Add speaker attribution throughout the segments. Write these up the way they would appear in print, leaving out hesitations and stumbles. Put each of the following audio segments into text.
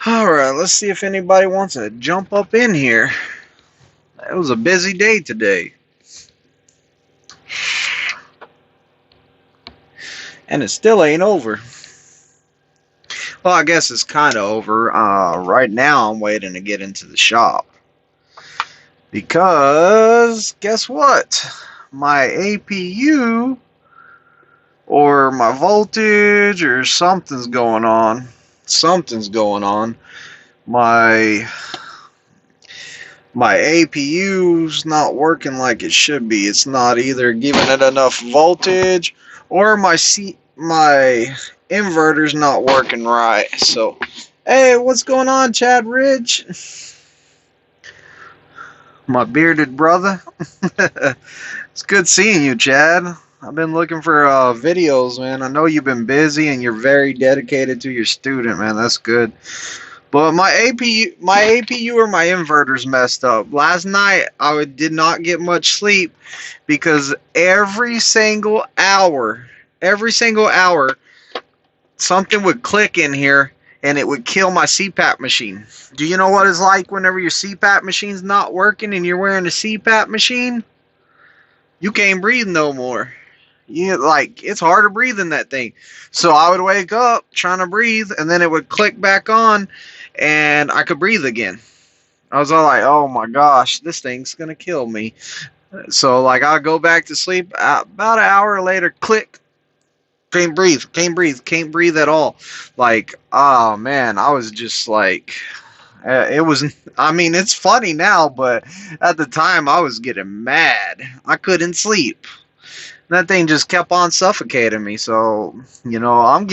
Speaker 1: Alright, let's see if anybody wants to jump up in here. It was a busy day today. And it still ain't over. Well, I guess it's kind of over. Right now, I'm waiting to get into the shop. Because, guess what? My APU, or my voltage, or something's going on. My APU's not working like it should be. It's not either giving it enough voltage, or my inverter's not working right. So, hey, what's going on, Chad Ridge? My bearded brother. It's good seeing you, Chad. I've been looking for videos, man. I know you've been busy and you're very dedicated to your student, man. That's good. But my APU or my inverter's messed up. Last night I did not get much sleep because every single hour, something would click in here and it would kill my CPAP machine. Do you know what it's like whenever your CPAP machine's not working and you're wearing a CPAP machine? You can't breathe no more. It's hard to breathe in that thing. So I would wake up trying to breathe, and then it would click back on, and I could breathe again. I was all like, oh my gosh, this thing's going to kill me. So, I'll go back to sleep. About an hour later, click. Can't breathe at all. Oh man, I was just like, it was, it's funny now, but at the time I was getting mad. I couldn't sleep. That thing just kept on suffocating me. So, I'm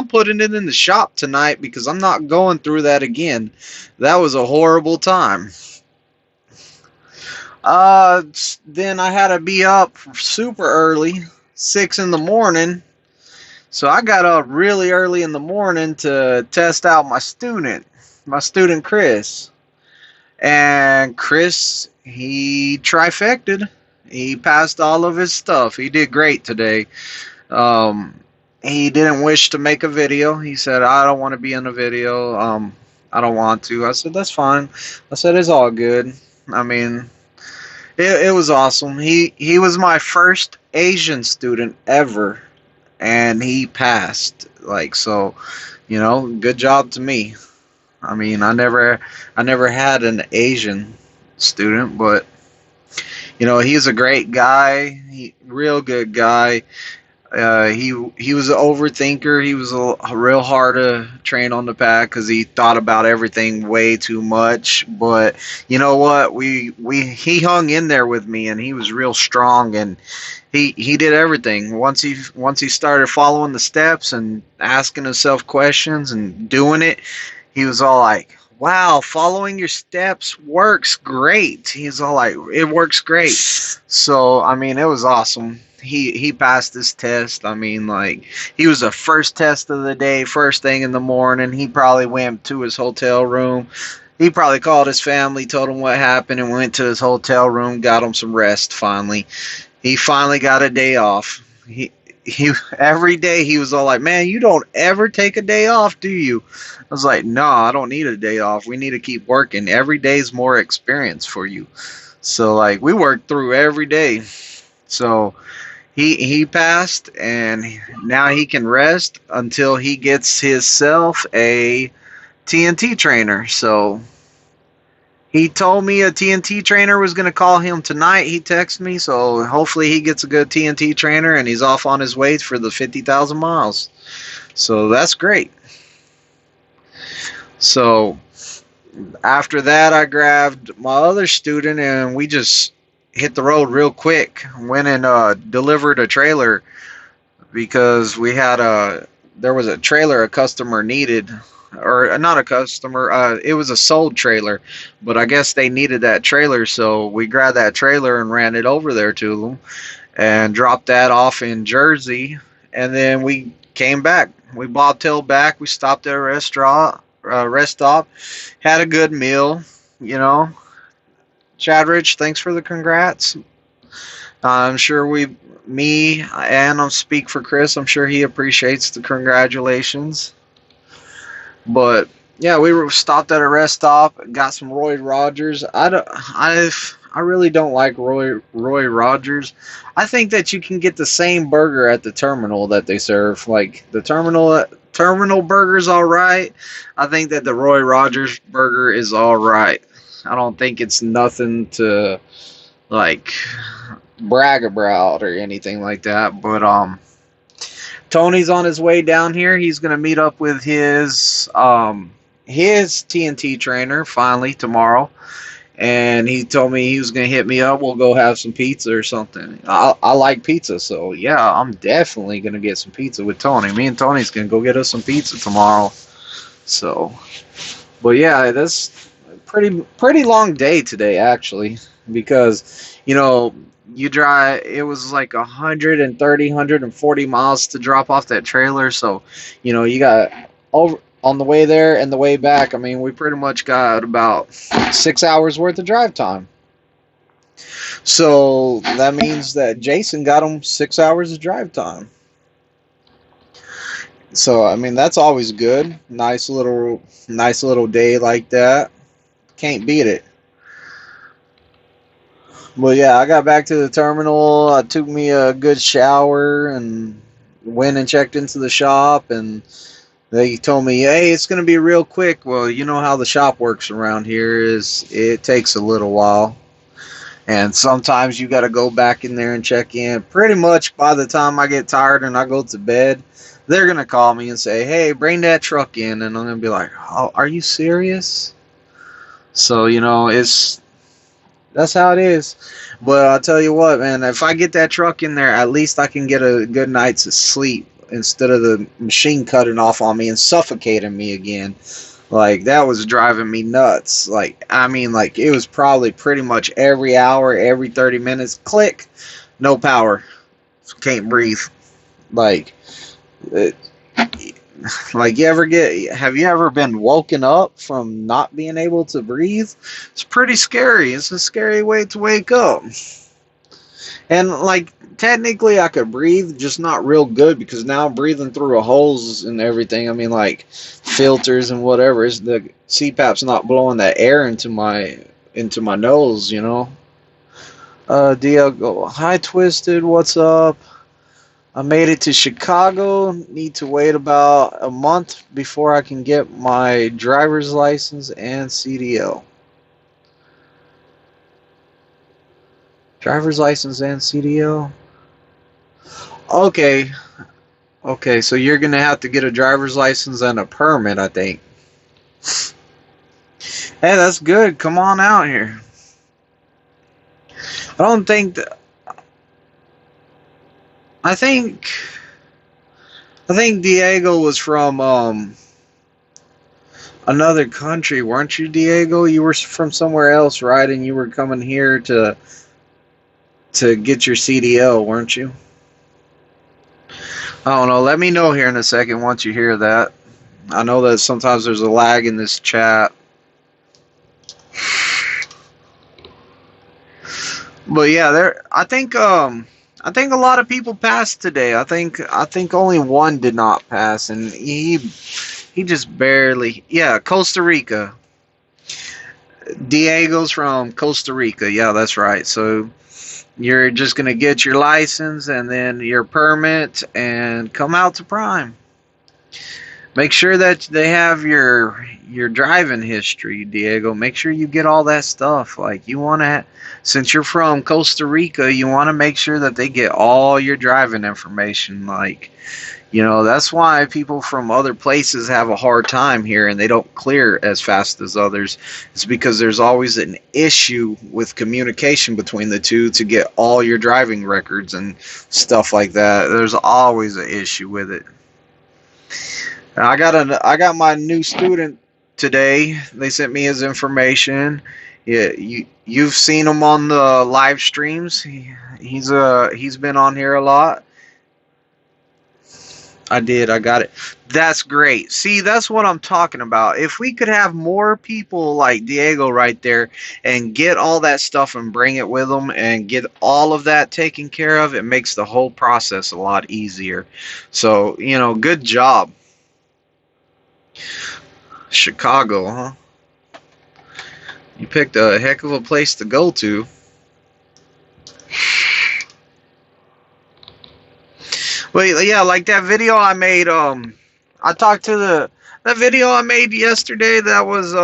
Speaker 1: putting it in the shop tonight because I'm not going through that again. That was a horrible time. Then I had to be up super early, 6 in the morning. So I got up really early in the morning to test out my student Chris. And Chris, he trifected. He passed all of his stuff. He did great today. He didn't wish to make a video. He said, I don't want to be in a video. I don't want to. I said, that's fine. I said, it's all good. It was awesome. He was my first Asian student ever, and he passed. Good job to me. I never had an Asian student, but he's a great guy. Real good guy. He was an overthinker. He was a real hard to train on the pack because he thought about everything way too much. But you know what? He hung in there with me, and he was real strong, and he did everything. Once he started following the steps and asking himself questions and doing it, he was all like, wow, following your steps works great. He's all like, it works great. So, it was awesome. He passed this test. He was the first test of the day, first thing in the morning. He probably went to his hotel room. He probably called his family, told him what happened, and went to his hotel room, got him some rest finally. He finally got a day off. He every day he was all like, man, you don't ever take a day off, do you? I was like, no, I don't need a day off. We need to keep working. Every day's more experience for you. So we worked through every day. So he passed, and now he can rest until he gets himself a TNT trainer. So he told me a TNT trainer was going to call him tonight. He texted me, so hopefully he gets a good TNT trainer, and he's off on his way for the 50,000 miles. So that's great. So after that, I grabbed my other student, and we just hit the road real quick. Went and delivered a trailer because there was a trailer a customer needed. Or not a customer, it was a sold trailer, but I guess they needed that trailer, so we grabbed that trailer and ran it over there to them and dropped that off in Jersey, and then we came back. We bobtailed back. We stopped at a rest stop, had a good meal. Chadrich, thanks for the congrats. I'm sure I'll speak for Chris, I'm sure he appreciates the congratulations. But Yeah, we were stopped at a rest stop, got some Roy Rogers. I really don't like Roy Rogers. I think that you can get the same burger at the terminal that they serve. Like the terminal burger's all right. I think that the Roy Rogers burger is all right. I don't think it's nothing to like brag about or anything like that. But Tony's on his way down here. He's gonna meet up with his TNT trainer finally tomorrow, and he told me he was gonna hit me up. We'll go have some pizza or something. I like pizza, so yeah, I'm definitely gonna get some pizza with Tony. Me and Tony's gonna go get us some pizza tomorrow. So, but yeah, that's pretty long day today actually, because you drive. It was like 140 miles to drop off that trailer. So, you got over on the way there and the way back. I mean, we pretty much got about 6 hours worth of drive time. So that means that Jason got him 6 hours of drive time. So I mean, that's always good. Nice little day like that. Can't beat it. Well, yeah, I got back to the terminal. I took me a good shower and went and checked into the shop. And they told me, hey, it's going to be real quick. Well, you know how the shop works around here is it takes a little while. And sometimes you got to go back in there and check in. Pretty much by the time I get tired and I go to bed, they're going to call me and say, hey, bring that truck in. And I'm going to be like, oh, are you serious? So, that's how it is. But I'll tell you what, man, if I get that truck in there, at least I can get a good night's sleep instead of the machine cutting off on me and suffocating me again. Like, that was driving me nuts. Like, I mean, like, it was probably pretty much every hour, every 30 minutes, click, no power. Can't breathe. Like, it, like have you ever been woken up from not being able to breathe? It's pretty scary. It's a scary way to wake up. And like technically I could breathe, just not real good because now I'm breathing through a holes and everything. I mean, like filters and whatever. It's the CPAP's not blowing that air into my nose. Diego, hi Twisted, what's up? I made it to Chicago. Need to wait about a month before I can get my driver's license and CDL. Driver's license and CDL? Okay. Okay, so you're going to have to get a driver's license and a permit, I think. Hey, that's good. Come on out here. I don't think that... I think Diego was from another country, weren't you, Diego? You were from somewhere else, right? And you were coming here to get your CDL, weren't you? I don't know. Let me know here in a second once you hear that. I know that sometimes there's a lag in this chat. But yeah, I think a lot of people passed today. I think only one did not pass, and he just barely. Yeah, Costa Rica. Diego's from Costa Rica. Yeah, that's right. So you're just gonna get your license and then your permit and come out to Prime. Make sure that they have your driving history, Diego. Make sure you get all that stuff. Like you want to, since you're from Costa Rica, you want to make sure that they get all your driving information. Like, that's why people from other places have a hard time here and they don't clear as fast as others. It's because there's always an issue with communication between the two to get all your driving records and stuff like that. There's always an issue with it. I got my new student today. They sent me his information. Yeah, you've seen him on the live streams. He's been on here a lot. I did. I got it. That's great. See, that's what I'm talking about. If we could have more people like Diego right there and get all that stuff and bring it with them and get all of that taken care of, it makes the whole process a lot easier. So, good job. Chicago, huh? You picked a heck of a place to go to. But yeah, like that video I made, I talked to that video I made yesterday. That was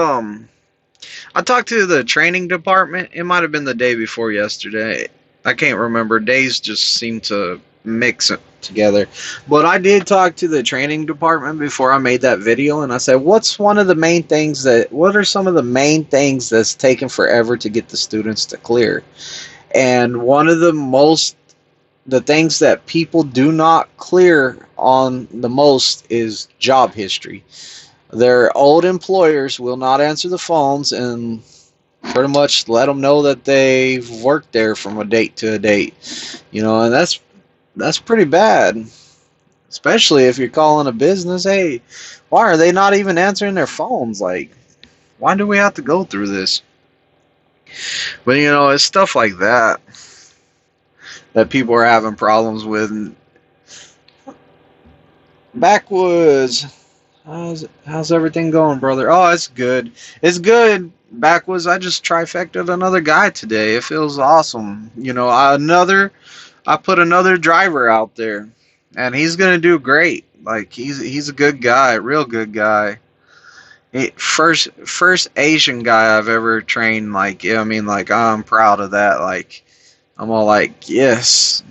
Speaker 1: I talked to the training department. It might have been the day before yesterday. I can't remember. Days just seem to mix it together. But I did talk to the training department before I made that video, and I said, what are some of the main things that's taken forever to get the students to clear? And one of the things that people do not clear on the most is job history. Their old employers will not answer the phones and pretty much let them know that they've worked there from a date to a date. And that's pretty bad, especially if you're calling a business. Hey, why are they not even answering their phones? Like, why do we have to go through this? But it's stuff like that people are having problems with. Backwoods, how's everything going, brother? Oh, it's good. It's good. Backwoods, I just trifected another guy today. It feels awesome. I put another driver out there, and he's gonna do great. Like he's a good guy, real good guy. First Asian guy I've ever trained. Like, yeah, I mean, like, I'm proud of that. Like, I'm all like, yes,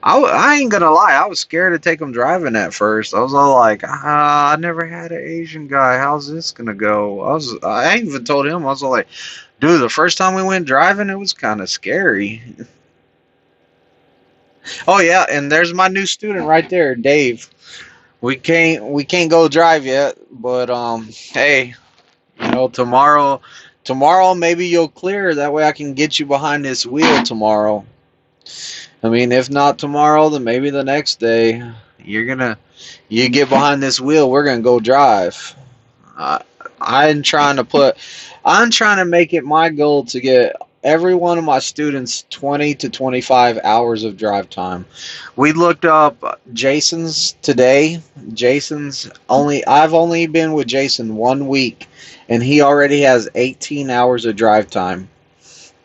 Speaker 1: I ain't gonna lie, I was scared to take him driving at first. I was all like, I never had an Asian guy. How's this gonna go? I even told him, I was all like, dude, the first time we went driving, it was kind of scary. Oh yeah, and there's my new student right there, Dave. We can't go drive yet, but hey, tomorrow maybe you'll clear. That way I can get you behind this wheel tomorrow. I mean, if not tomorrow, then maybe the next day. You get behind this wheel, we're gonna go drive. I'm trying to make it my goal to get every one of my students 20 to 25 hours of drive time. We looked up Jason's today. I've only been with Jason 1 week, and he already has 18 hours of drive time.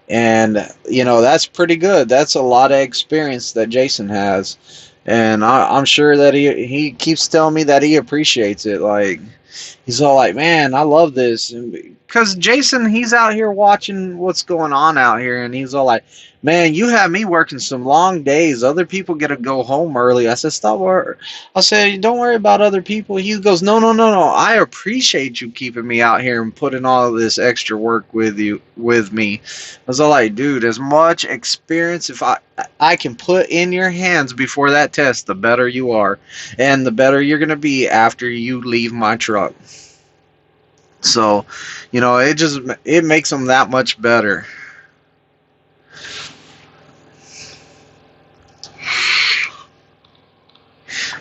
Speaker 1: And, that's pretty good. That's a lot of experience that Jason has. And I'm sure that he keeps telling me that he appreciates it. Like, he's all like, man, I love this. Because Jason, he's out here watching what's going on out here. And he's all like, man, you have me working some long days. Other people get to go home early. I said, stop worrying. I said, don't worry about other people. He goes, no. I appreciate you keeping me out here and putting all of this extra work with me. I was all like, dude, as much experience if I can put in your hands before that test, the better you are. And the better you're going to be after you leave my truck. So, it makes them that much better.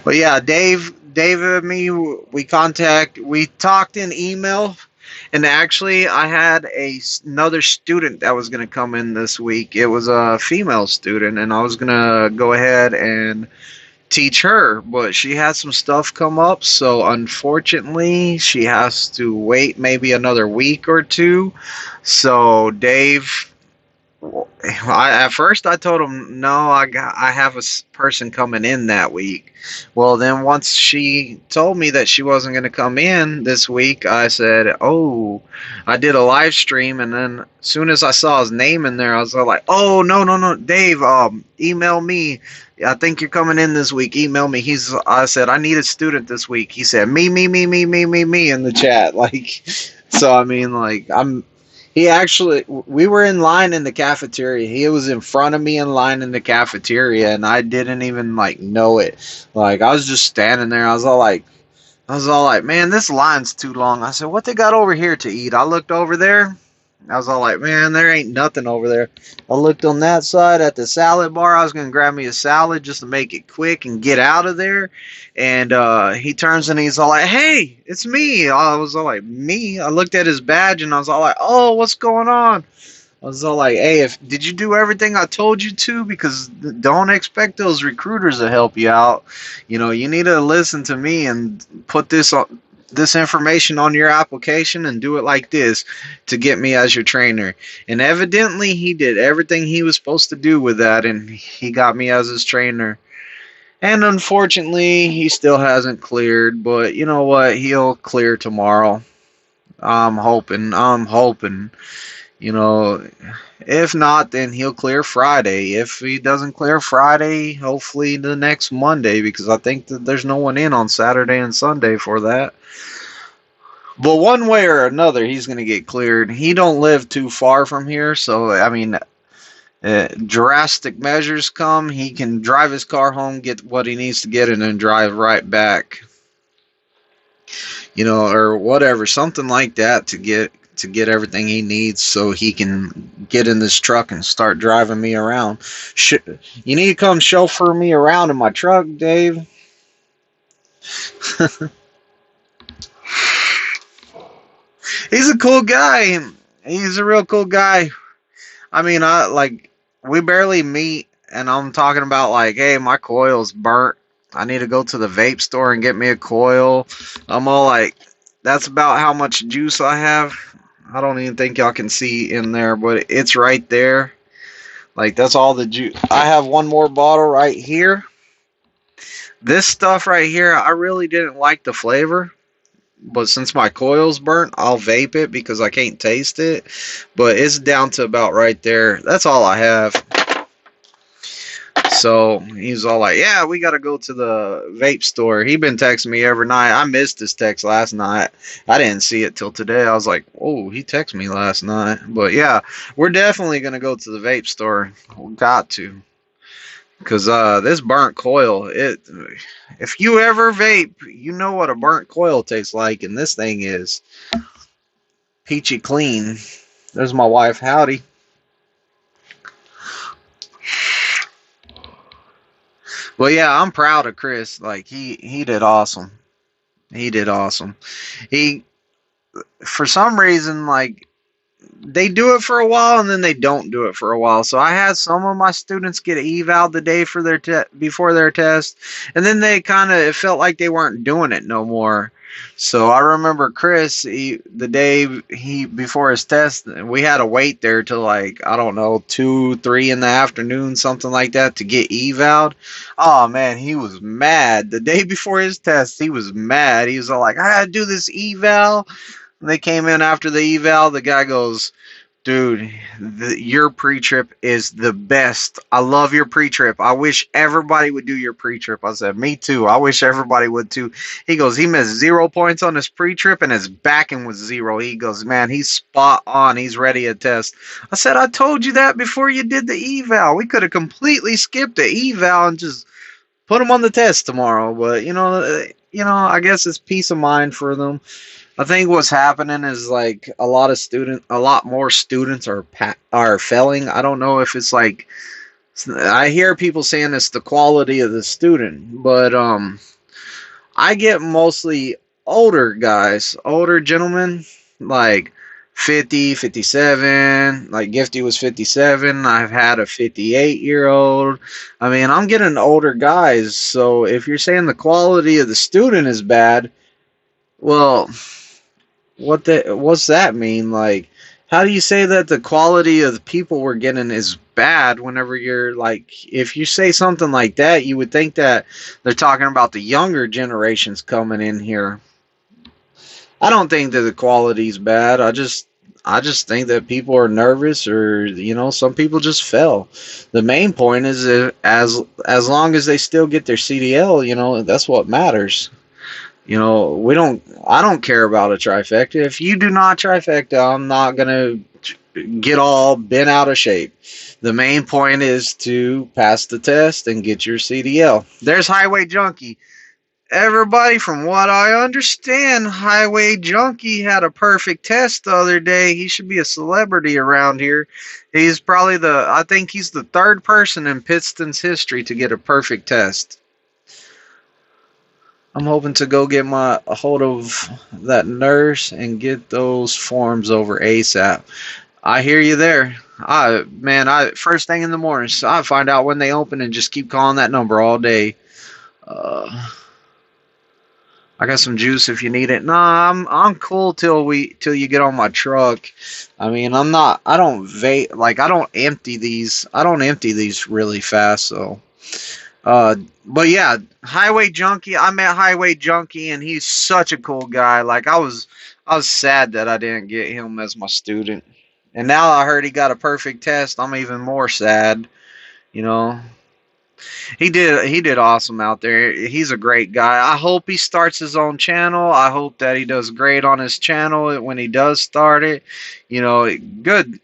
Speaker 1: But yeah, Dave and me, we talked in email, and actually I had another student that was going to come in this week. It was a female student, and I was going to go ahead and teach her, but she had some stuff come up, so unfortunately she has to wait maybe another week or two. So Dave, at first I told him no, I have a person coming in that week. Well, then once she told me that she wasn't going to come in this week, I said, oh, I did a live stream, and then as soon as I saw his name in there, I was like, oh, no, Dave, email me. I think you're coming in this week. Email me. I said, I need a student this week. He said, me in the chat. Like, so I mean, like, we were in line in the cafeteria. He was in front of me in line in the cafeteria, and I didn't even know it. Like, I was just standing there. I was all like, man, this line's too long. I said, what they got over here to eat? I looked over there. I was all like, man, there ain't nothing over there. I looked on that side at the salad bar. I was going to grab me a salad just to make it quick and get out of there. And he turns and he's all like, hey, it's me. I was all like, me? I looked at his badge and I was all like, oh, what's going on? I was all like, hey, did you do everything I told you to? Because don't expect those recruiters to help you out. You need to listen to me and put this on. this information on your application and do it like this to get me as your trainer. And evidently he did everything he was supposed to do with that, and he got me as his trainer. And unfortunately, he still hasn't cleared, but you know what? He'll clear tomorrow. I'm hoping. You know, if not, then he'll clear Friday. If he doesn't clear Friday, hopefully the next Monday, because I think that there's no one in on Saturday and Sunday for that. But one way or another, he's going to get cleared. He don't live too far from here, so I mean, drastic measures come, he can drive his car home, get what he needs to get, and then drive right back. You know, or whatever, something like that to get everything he needs so he can get in this truck and start driving me around. You need to come chauffeur me around in my truck, Dave. He's a cool guy. He's a real cool guy. I mean, we barely meet, and I'm talking about like, hey, my coil's burnt. I need to go to the vape store and get me a coil. I'm all like, that's about how much juice I have. I don't even think y'all can see in there, but it's right there. Like, that's all the juice. I have one more bottle right here. This stuff right here, I really didn't like the flavor. But since my coil's burnt, I'll vape it because I can't taste it. But it's down to about right there. That's all I have. So he's all like, yeah, we got to go to the vape store. He been texting me every night. I missed his text last night. I didn't see it till today. I was like, oh, he texted me last night. But yeah, we're definitely going to go to the vape store. We got to. Because this burnt coil, if you ever vape, you know what a burnt coil tastes like. And this thing is peachy clean. There's my wife, Howdy. Well, yeah, I'm proud of Chris. Like, he did awesome. He did awesome. He, for some reason, like, they do it for a while and then they don't do it for a while. So I had some of my students get eval the day for their before their test, and then they it felt like they weren't doing it no more. So I remember Chris, the day before his test, we had to wait there till like, I don't know, 2, 3 in the afternoon, something like that, to get eval'd. Oh man, he was mad. The day before his test, he was mad. He was all like, I gotta do this eval. They came in after the eval. The guy goes, dude, your pre-trip is the best. I love your pre-trip. I wish everybody would do your pre-trip. I said, me too. I wish everybody would too. He goes, he missed 0 points on his pre-trip and his backing was 0. He goes, man, he's spot on. He's ready to test. I said, I told you that before you did the eval. We could have completely skipped the eval and just put him on the test tomorrow. But, I guess it's peace of mind for them. I think what's happening is like a lot more students are failing. I don't know if it's like, I hear people saying it's the quality of the student, but I get mostly older guys, older gentlemen, like 50, 57, like Gifty was 57. I've had a 58-year-old. I mean, I'm getting older guys. So if you're saying the quality of the student is bad, well, what's that mean? Like, how do you say that the quality of the people we're getting is bad whenever you're like, if you say something like that, you would think that they're talking about the younger generations coming in here. I don't think that the quality's bad. I just think that people are nervous, or some people just fell. The main point is that as long as they still get their CDL, that's what matters. I don't care about a trifecta. If you do not trifecta, I'm not going to get all bent out of shape. The main point is to pass the test and get your CDL. There's Highway Junkie. Everybody, from what I understand, Highway Junkie had a perfect test the other day. He should be a celebrity around here. He's probably I think he's the 3rd person in Pistons history to get a perfect test. I'm hoping to go get a hold of that nurse and get those forms over ASAP. I hear you there. First thing in the morning, so I find out when they open and just keep calling that number all day. I got some juice if you need it. Nah, I'm cool till you get on my truck. I mean, I'm not. I don't vape. Like I don't empty these. I don't empty these really fast. So, uh, but yeah, Highway Junkie. I met Highway Junkie, and he's such a cool guy. Like I was sad that I didn't get him as my student. And now I heard he got a perfect test. I'm even more sad. You know, he did awesome out there. He's a great guy. I hope he starts his own channel. I hope that he does great on his channel when he does start it. You know, good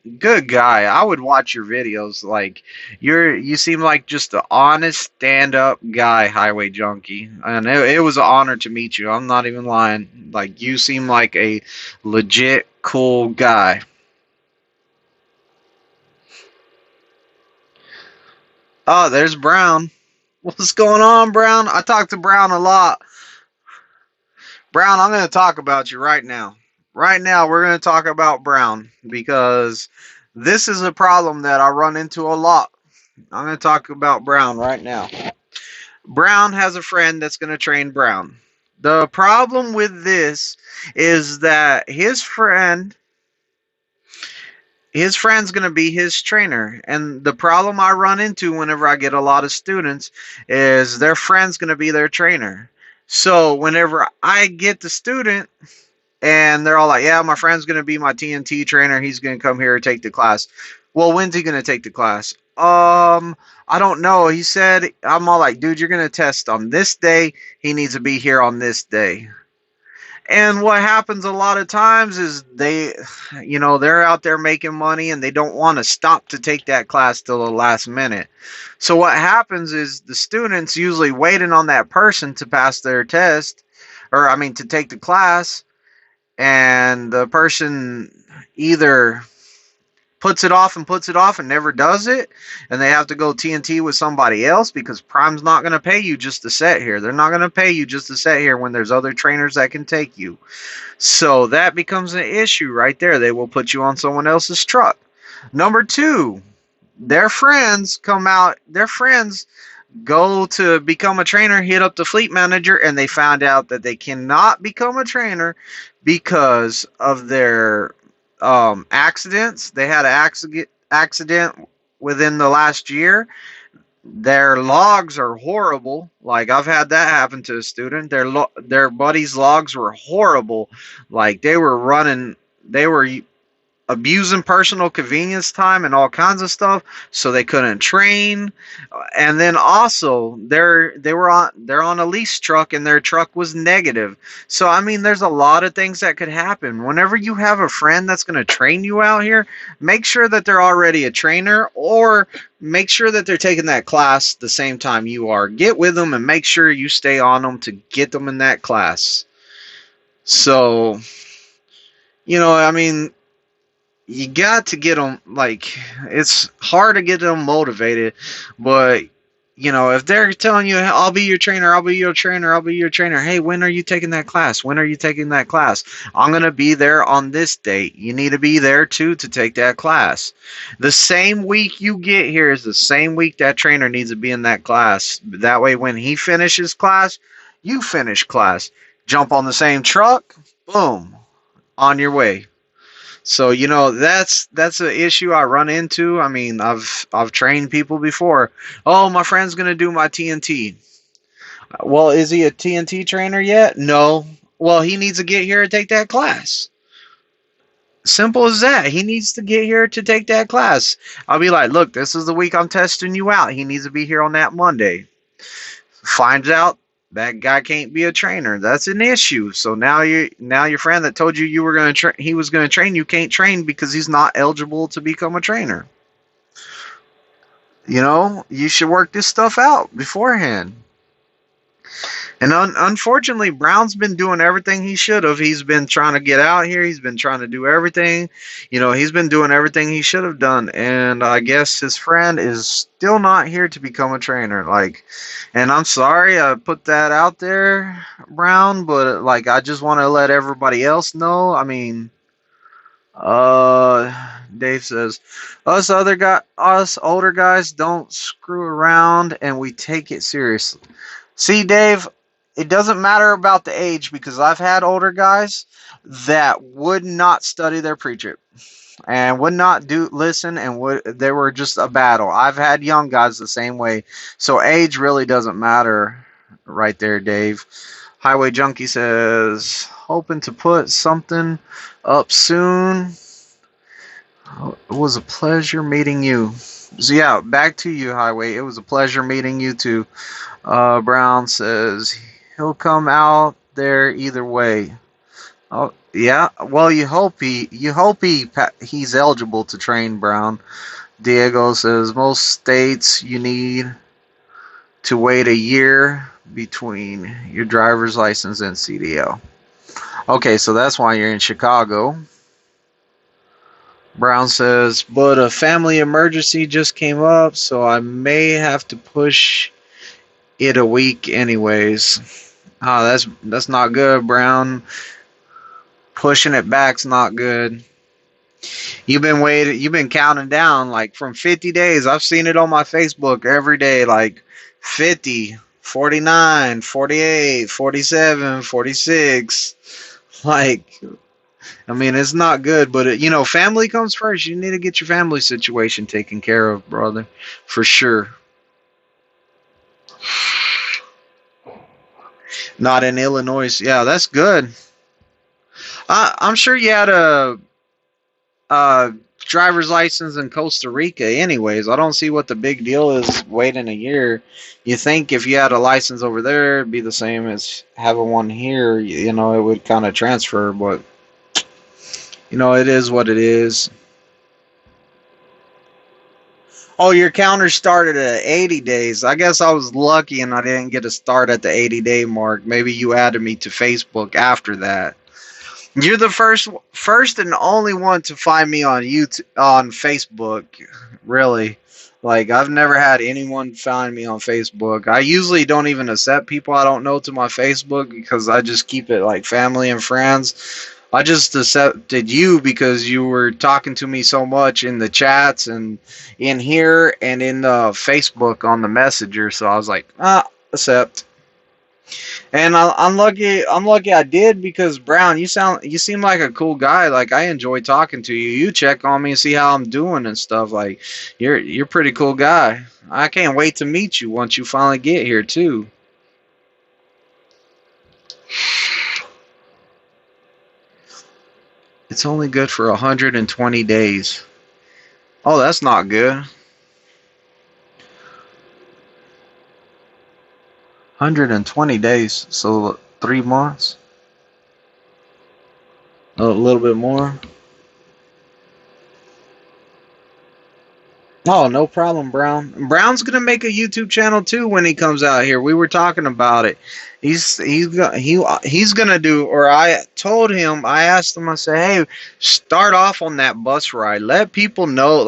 Speaker 1: guy. I would watch your videos. Like you seem like just an honest stand up guy, Highway Junkie. And it was an honor to meet you. I'm not even lying. Like you seem like a legit cool guy. Oh, there's Brown. What's going on, Brown? I talk to Brown a lot. Brown, I'm going to talk about you right now. Right now, we're going to talk about Brown because this is a problem that I run into a lot. I'm going to talk about Brown right now. Brown has a friend that's going to train Brown. The problem with this is that his friend's going to be his trainer. And the problem I run into whenever I get a lot of students is their friend's going to be their trainer. So whenever I get the student and they're all like, yeah, my friend's going to be my TNT trainer. He's going to come here and take the class. Well, when's he going to take the class? I don't know. He said, I'm all like, dude, you're going to test on this day. He needs to be here on this day. And what happens a lot of times is they're out there making money and they don't want to stop to take that class till the last minute. So what happens is the students usually waiting on that person to pass their test, or I mean to take the class, and the person either puts it off and never does it, and they have to go TNT with somebody else because Prime's not going to pay you just to sit here. They're not going to pay you just to sit here when there's other trainers that can take you. So that becomes an issue right there. They will put you on someone else's truck. Number two, their friends go to become a trainer, hit up the fleet manager, and they find out that they cannot become a trainer because of their accidents. They had an accident within the last year. Their logs are horrible. Like I've had that happen to a student. Their buddies' logs were horrible. Like they were abusing personal convenience time and all kinds of stuff, so they couldn't train. And then also they're on a lease truck and their truck was negative. So I mean, there's a lot of things that could happen. Whenever you have a friend that's going to train you out here, make sure that they're already a trainer, or make sure that they're taking that class the same time you are. Get with them and make sure you stay on them to get them in that class. So, I mean, you got to get them, like, it's hard to get them motivated, but if they're telling you, I'll be your trainer, I'll be your trainer, I'll be your trainer, hey, when are you taking that class, when are you taking that class, I'm going to be there on this date, you need to be there too to take that class. The same week you get here is the same week that trainer needs to be in that class. That way when he finishes class, you finish class, jump on the same truck, boom, on your way. So that's an issue I run into. I mean, I've trained people before. Oh, my friend's gonna do my TNT. Well, is he a TNT trainer yet? No. Well, he needs to get here and take that class. Simple as that. He needs to get here to take that class. I'll be like, look, this is the week I'm testing you out. He needs to be here on that Monday. Finds out that guy can't be a trainer. That's an issue. So now your friend that told you he was gonna train you can't train because he's not eligible to become a trainer. You should work this stuff out beforehand. And unfortunately, Brown's been doing everything he should have. He's been trying to get out here. He's been trying to do everything. He's been doing everything he should have done. And I guess his friend is still not here to become a trainer. And I'm sorry I put that out there, Brown, but I just want to let everybody else know. I mean, Dave says, us older guys don't screw around and we take it seriously. See, Dave, it doesn't matter about the age, because I've had older guys that would not study their pre-trip and would not do listen, and would they were just a battle. I've had young guys the same way. So age really doesn't matter right there, Dave. Highway Junkie says hoping to put something up soon. It was a pleasure meeting you. So yeah, back to you, Highway. It was a pleasure meeting you too. Brown says he'll come out there either way. Oh yeah. Well, he's eligible to train, Brown. Diego says most states you need to wait a year between your driver's license and CDL. Okay, so that's why you're in Chicago. Brown says, but a family emergency just came up, so I may have to push it a week anyways. Oh, that's not good, Brown. Pushing it back's not good. You've been counting down like from 50 days. I've seen it on my Facebook every day, like 50, 49, 48, 47, 46. Like, I mean, it's not good, but family comes first. You need to get your family situation taken care of, brother, for sure. Not in Illinois. Yeah, that's good. I'm sure you had a driver's license in Costa Rica anyways. I don't see what the big deal is waiting a year. You think if you had a license over there, it'd be the same as having one here. It would kind of transfer, but it is what it is. Oh, your counter started at 80 days. I guess I was lucky and I didn't get a start at the 80-day mark. Maybe you added me to Facebook after that. You're the first and only one to find me on YouTube, on Facebook. Really, like I've never had anyone find me on Facebook. I usually don't even accept people I don't know to my Facebook because I just keep it like family and friends. I just accepted you because you were talking to me so much in the chats and in here and in Facebook on the messenger. So I was like, accept. And I'm lucky. I'm lucky I did because Brown, you seem like a cool guy. Like I enjoy talking to you. You check on me and see how I'm doing and stuff. Like you're a pretty cool guy. I can't wait to meet you once you finally get here too. It's only good for 120 days. Oh, that's not good. 120 days, so 3 months. A little bit more. Oh, no problem, Brown. Brown's gonna make a YouTube channel too when he comes out here. We were talking about it. He's gonna do. Or I told him. I asked him. I said, "Hey, start off on that bus ride. Let people know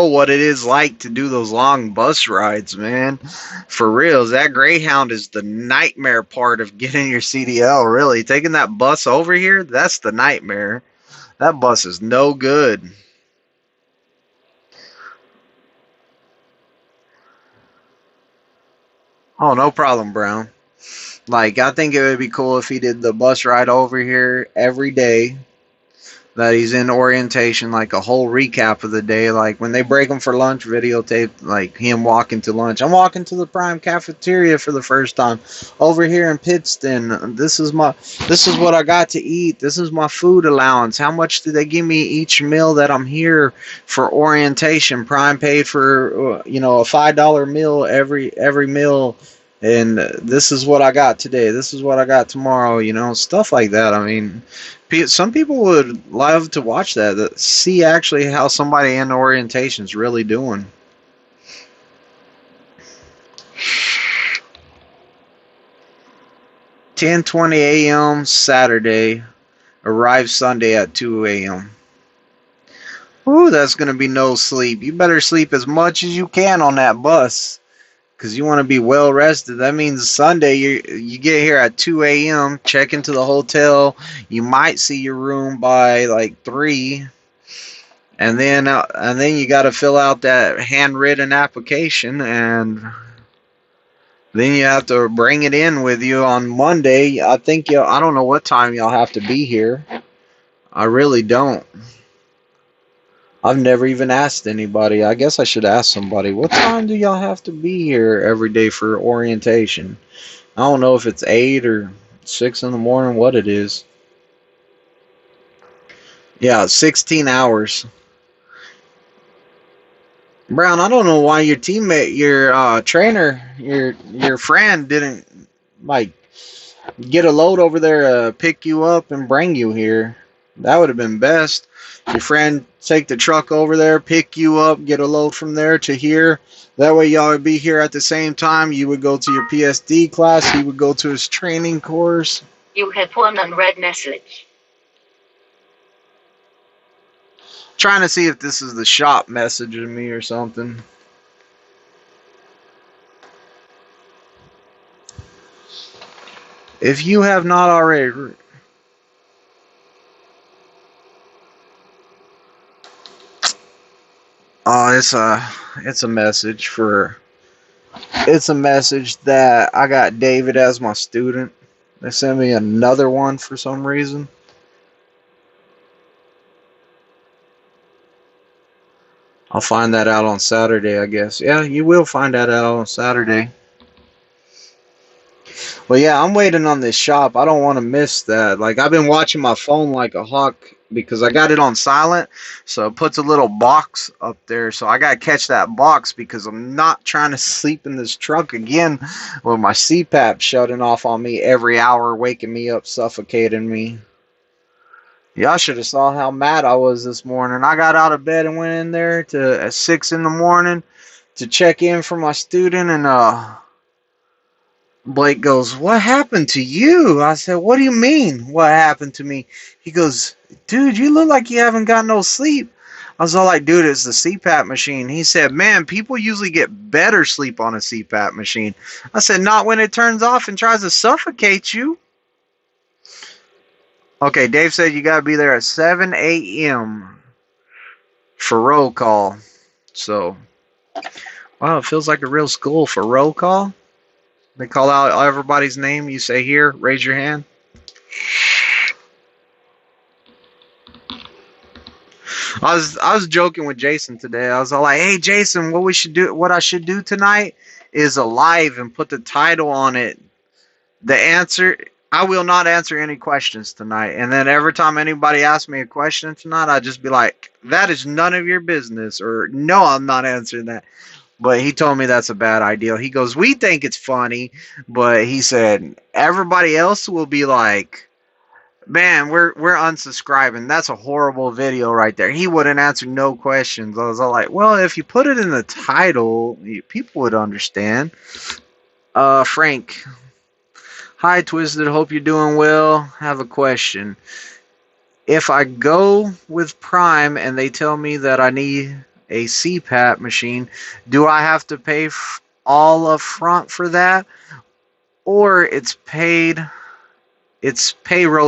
Speaker 1: what it is like to do those long bus rides, man. For reals, that Greyhound is the nightmare part of getting your CDL. Really, taking that bus over here, that's the nightmare. That bus is no good." Oh, no problem, Brown. Like, I think it would be cool if he did the bus ride over here every day that he's in orientation, like a whole recap of the day. Like, when they break him for lunch, videotape, like, him walking to lunch. I'm walking to the Prime Cafeteria for the first time over here in Pittston. This is what I got to eat. This is my food allowance. How much do they give me each meal that I'm here for orientation? Prime paid for, a $5 meal every meal. And this is what I got today. This is what I got tomorrow. Stuff like that. I mean, some people would love to watch that, see actually how somebody in orientation is really doing. 10:20 a.m. Saturday, arrive Sunday at 2 a.m. Ooh, that's gonna be no sleep. You better sleep as much as you can on that bus, because you want to be well rested. That means Sunday you get here at 2 a.m., check into the hotel. You might see your room by like 3, and then you got to fill out that handwritten application, and Then you have to bring it in with you on Monday. I think you. I don't know what time y'all have to be here. I really don't. I've never even asked anybody. I guess I should ask somebody. What time do y'all have to be here every day for orientation? I don't know if it's 8 or 6 in the morning. What it is? Yeah, 16 hours. Brown, I don't know why your teammate, your trainer, your friend didn't like get a load over there, pick you up and bring you here. That would have been best. Your friend take the truck over there, pick you up, get a load from there to here. That way y'all would be here at the same time. You would go to your PSD class. He would go to his training course.
Speaker 2: You have one unread message.
Speaker 1: Trying to see if this is the shop messaging me or something. If you have not already... Oh, it's a message for... It's a message that I got David as my student. They sent me another one for some reason. I'll find that out on Saturday, I guess. Yeah, you will find that out on Saturday. Well, yeah, I'm waiting on this shop. I don't want to miss that. Like, I've been watching my phone like a hawk because I got it on silent. So it puts a little box up there. So I got to catch that box because I'm not trying to sleep in this truck again with my CPAP shutting off on me every hour, waking me up, suffocating me. Y'all should have saw how mad I was this morning. I got out of bed and went in there at 6 in the morning to check in for my student, and Blake goes, "What happened to you?" I said, "What do you mean, what happened to me?" He goes, "Dude, you look like you haven't got no sleep." I was all like, "Dude, it's the CPAP machine." He said, "Man, people usually get better sleep on a CPAP machine." I said, "Not when it turns off and tries to suffocate you." Okay, Dave said you got to be there at 7 a.m. for roll call. So, wow, it feels like a real school for roll call. They call out everybody's name. You say, "Here, raise your hand." I was joking with Jason today. I was all like, "Hey, Jason, what I should do tonight is a live and put the title on it. The answer, I will not answer any questions tonight." And then every time anybody asks me a question tonight, I just be like, "That is none of your business," or "No, I'm not answering that." But he told me that's a bad idea. He goes, "We think it's funny," but he said everybody else will be like, "Man, we're unsubscribing. That's a horrible video right there." He wouldn't answer no questions. I was all like, "Well, if you put it in the title, people would understand." Frank. "Hi, Twisted. Hope you're doing well. Have a question. If I go with Prime and they tell me that I need a CPAP machine, do I have to pay all up front for that? Or it's payroll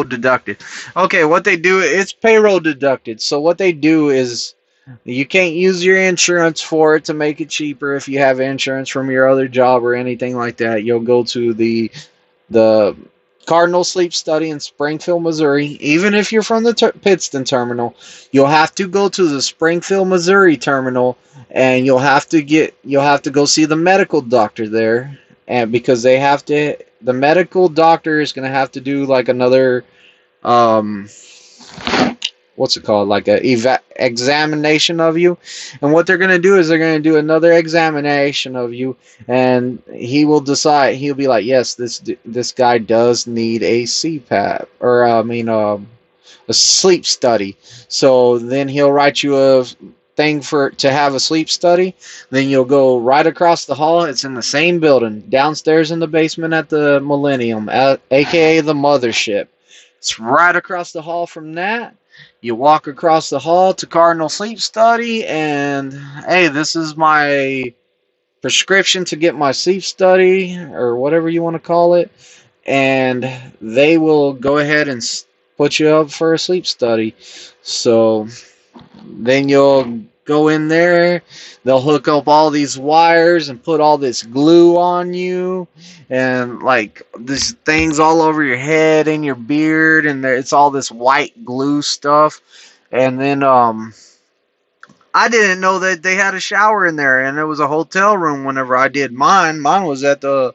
Speaker 1: deducted?" Okay, what they do, it's payroll deducted. So what they do is you can't use your insurance for it to make it cheaper. If you have insurance from your other job or anything like that, you'll go to the Cardinal Sleep Study in Springfield, Missouri. Even if you're from the Pittston terminal, you'll have to go to the Springfield, Missouri terminal, and you'll have to go see the medical doctor there, and because the medical doctor is going to have to do like another what's it called, like a examination of you. And what they're going to do is they're going to do another examination of you, and he will decide. He'll be like, "Yes, this guy does need a CPAP, or a sleep study." So then he'll write you a thing to have a sleep study. Then you'll go right across the hall. It's in the same building, downstairs in the basement at the Millennium, aka the mothership. It's right across the hall from that. You walk across the hall to Cardinal Sleep Study, and hey, this is my prescription to get my sleep study, or whatever you want to call it, and they will go ahead and put you up for a sleep study. So then you'll Go in there, they'll hook up all these wires and put all this glue on you, and like these things all over your head and your beard, and it's all this white glue stuff. And then I didn't know that they had a shower in there, and it was a hotel room. Whenever I did mine was at the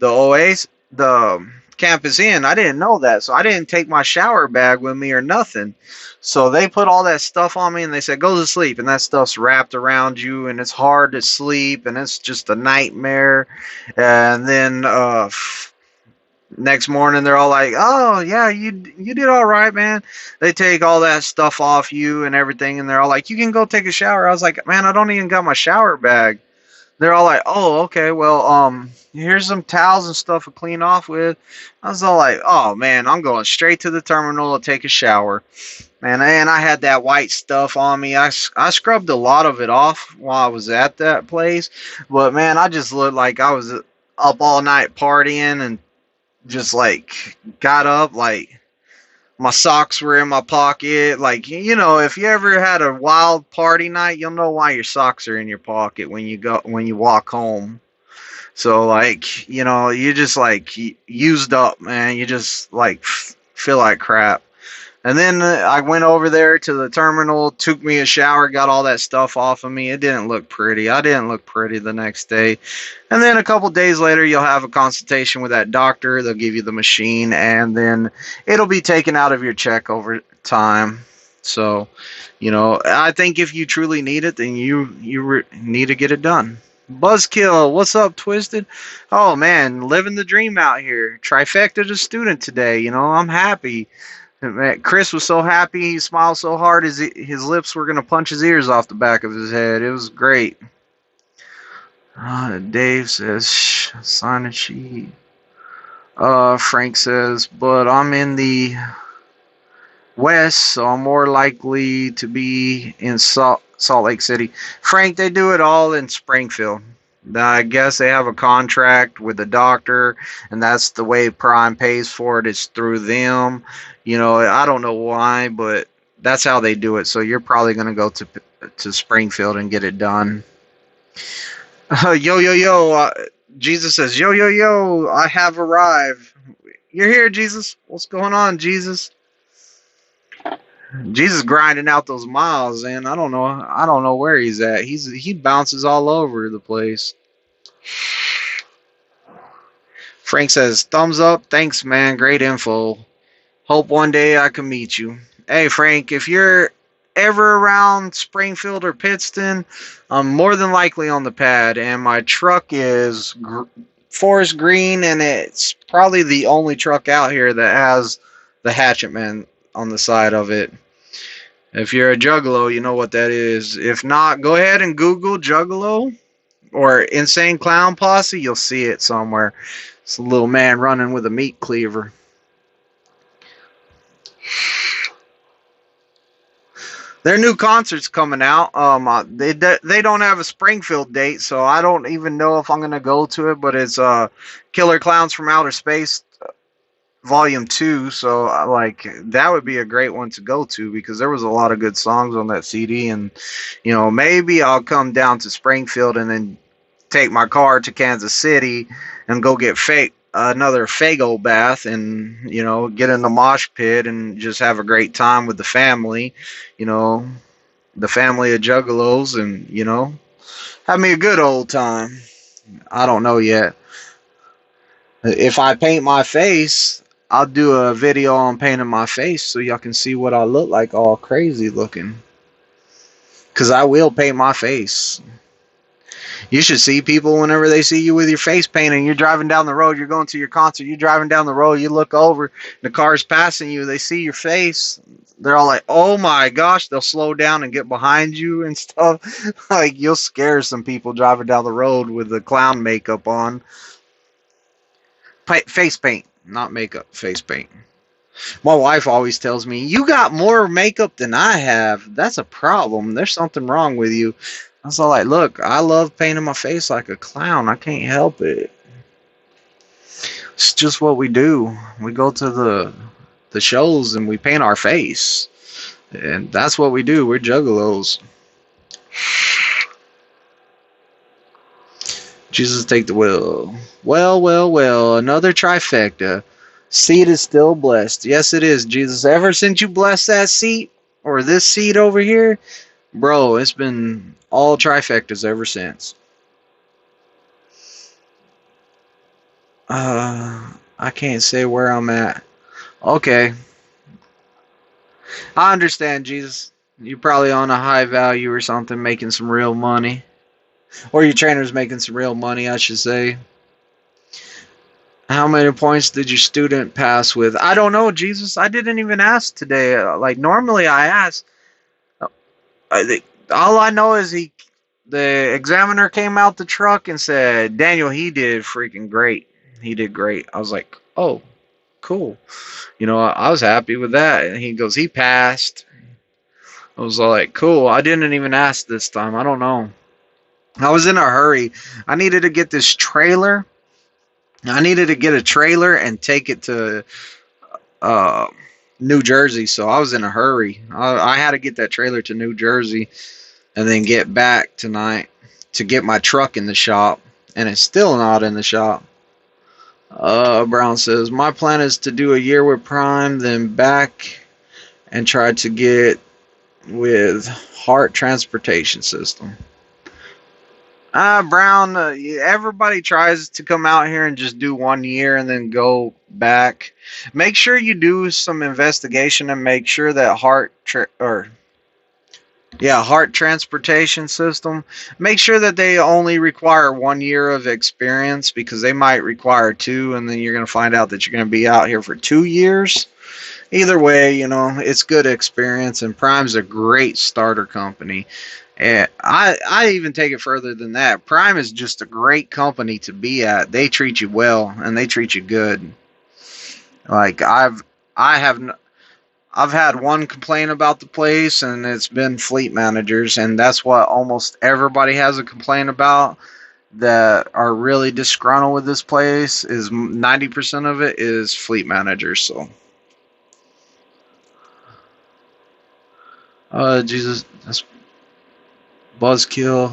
Speaker 1: Oasis, the Campus Inn. I didn't know that, so I didn't take my shower bag with me or nothing. So they put all that stuff on me, and they said, "Go to sleep," and that stuff's wrapped around you, and it's hard to sleep, and it's just a nightmare. And then next morning, they're all like, "Oh yeah, you did all right, man." They take all that stuff off you and everything, and they're all like, "You can go take a shower." I was like, "Man, I don't even got my shower bag." They're all like, "Oh, okay, well, here's some towels and stuff to clean off with." I was all like, "Oh man, I'm going straight to the terminal to take a shower." Man, and I had that white stuff on me. I scrubbed a lot of it off while I was at that place, but man, I just looked like I was up all night partying, and just like got up like my socks were in my pocket. Like, if you ever had a wild party night, you'll know why your socks are in your pocket when you walk home. So like, you just like used up, man. You just like feel like crap. And then I went over there to the terminal, took me a shower, got all that stuff off of me. It didn't look pretty. I didn't look pretty the next day. And then a couple days later, you'll have a consultation with that doctor. They'll give you the machine, and then it'll be taken out of your check over time. So, I think if you truly need it, then you need to get it done. Buzzkill, what's up, Twisted? Oh man, living the dream out here. Trifecta to student today. I'm happy. Man, Chris was so happy. He smiled so hard his lips were going to punch his ears off the back of his head. It was great. Dave says, sign a sheet. Frank says, but I'm in the West, so I'm more likely to be in Salt Lake City. Frank, they do it all in Springfield. I guess they have a contract with the doctor, and that's the way Prime pays for it. It's through them. I don't know why, but that's how they do it. So you're probably going to go to Springfield and get it done. Yo, yo, yo. Jesus says, yo, yo, yo, I have arrived. You're here, Jesus. What's going on, Jesus? Jesus grinding out those miles, and I don't know where he's at. He bounces all over the place. Frank says, thumbs up. Thanks, man. Great info. Hope one day I can meet you. Hey, Frank, if you're ever around Springfield or Pittston, I'm more than likely on the pad, and my truck is forest green, and it's probably the only truck out here that has the Hatchet Man on the side of it. If you're a Juggalo, you know what that is. If not, go ahead and Google Juggalo or Insane Clown Posse. You'll see it somewhere. It's a little man running with a meat cleaver. Their new concert's coming out. They don't have a Springfield date, so I don't even know if I'm gonna go to it. But it's Killer Clowns from Outer Space Volume 2, so like that would be a great one to go to because there was a lot of good songs on that CD, and maybe I'll come down to Springfield and then take my car to Kansas City and go get another Fago bath and get in the mosh pit and just have a great time with the family, the family of Juggalos, and have me a good old time. I don't know yet. If I paint my face, I'll do a video on painting my face so y'all can see what I look like all crazy looking. Because I will paint my face. You should see people whenever they see you with your face painted. You're driving down the road. You're going to your concert. You're driving down the road. You look over. The car's passing you. They see your face. They're all like, oh my gosh. They'll slow down and get behind you and stuff. Like, you'll scare some people driving down the road with the clown makeup on. Face paint. Not makeup, face paint. My wife always tells me, you got more makeup than I have. That's a problem. There's something wrong with you. I was all like, look, I love painting my face like a clown. I can't help it. It's just what we do. We go to the shows and we paint our face. And that's what we do. We're Juggalos. Jesus, take the wheel. Well, well, well. Another trifecta. Seat is still blessed. Yes, it is, Jesus. Ever since you blessed that seat, or this seat over here, bro, it's been all trifectas ever since. I can't say where I'm at. Okay, I understand, Jesus. You're probably on a high value or something, making some real money. Or your trainer's making some real money, I should say. How many points did your student pass with? I don't know, Jesus. I didn't even ask today. Like, normally I ask. All I know is the examiner came out the truck and said, Daniel, he did freaking great. He did great. I was like, oh, cool. I was happy with that. And he goes, he passed. I was like, cool. I didn't even ask this time. I don't know. I was in a hurry. I needed to get this trailer. I needed to get a trailer and take it to uh, New Jersey. So I was in a hurry. I had to get that trailer to New Jersey and then get back tonight to get my truck in the shop. And it's still not in the shop. Brown says, my plan is to do a year with Prime, then back and try to get with Heart Transportation System. Brown, everybody tries to come out here and just do 1 year and then go back. Make sure you do some investigation and make sure that Heart Transportation System, make sure that they only require 1 year of experience, because they might require two, and then you're going to find out that you're going to be out here for 2 years. Either way, it's good experience, and Prime's a great starter company. And I even take it further than that. Prime is just a great company to be at. They treat you well and they treat you good. Like I have I've had one complaint about the place, and it's been fleet managers, and that's what almost everybody has a complaint about, that are really disgruntled with this place. Is 90% of it is fleet managers. So, Jesus, that's Buzzkill.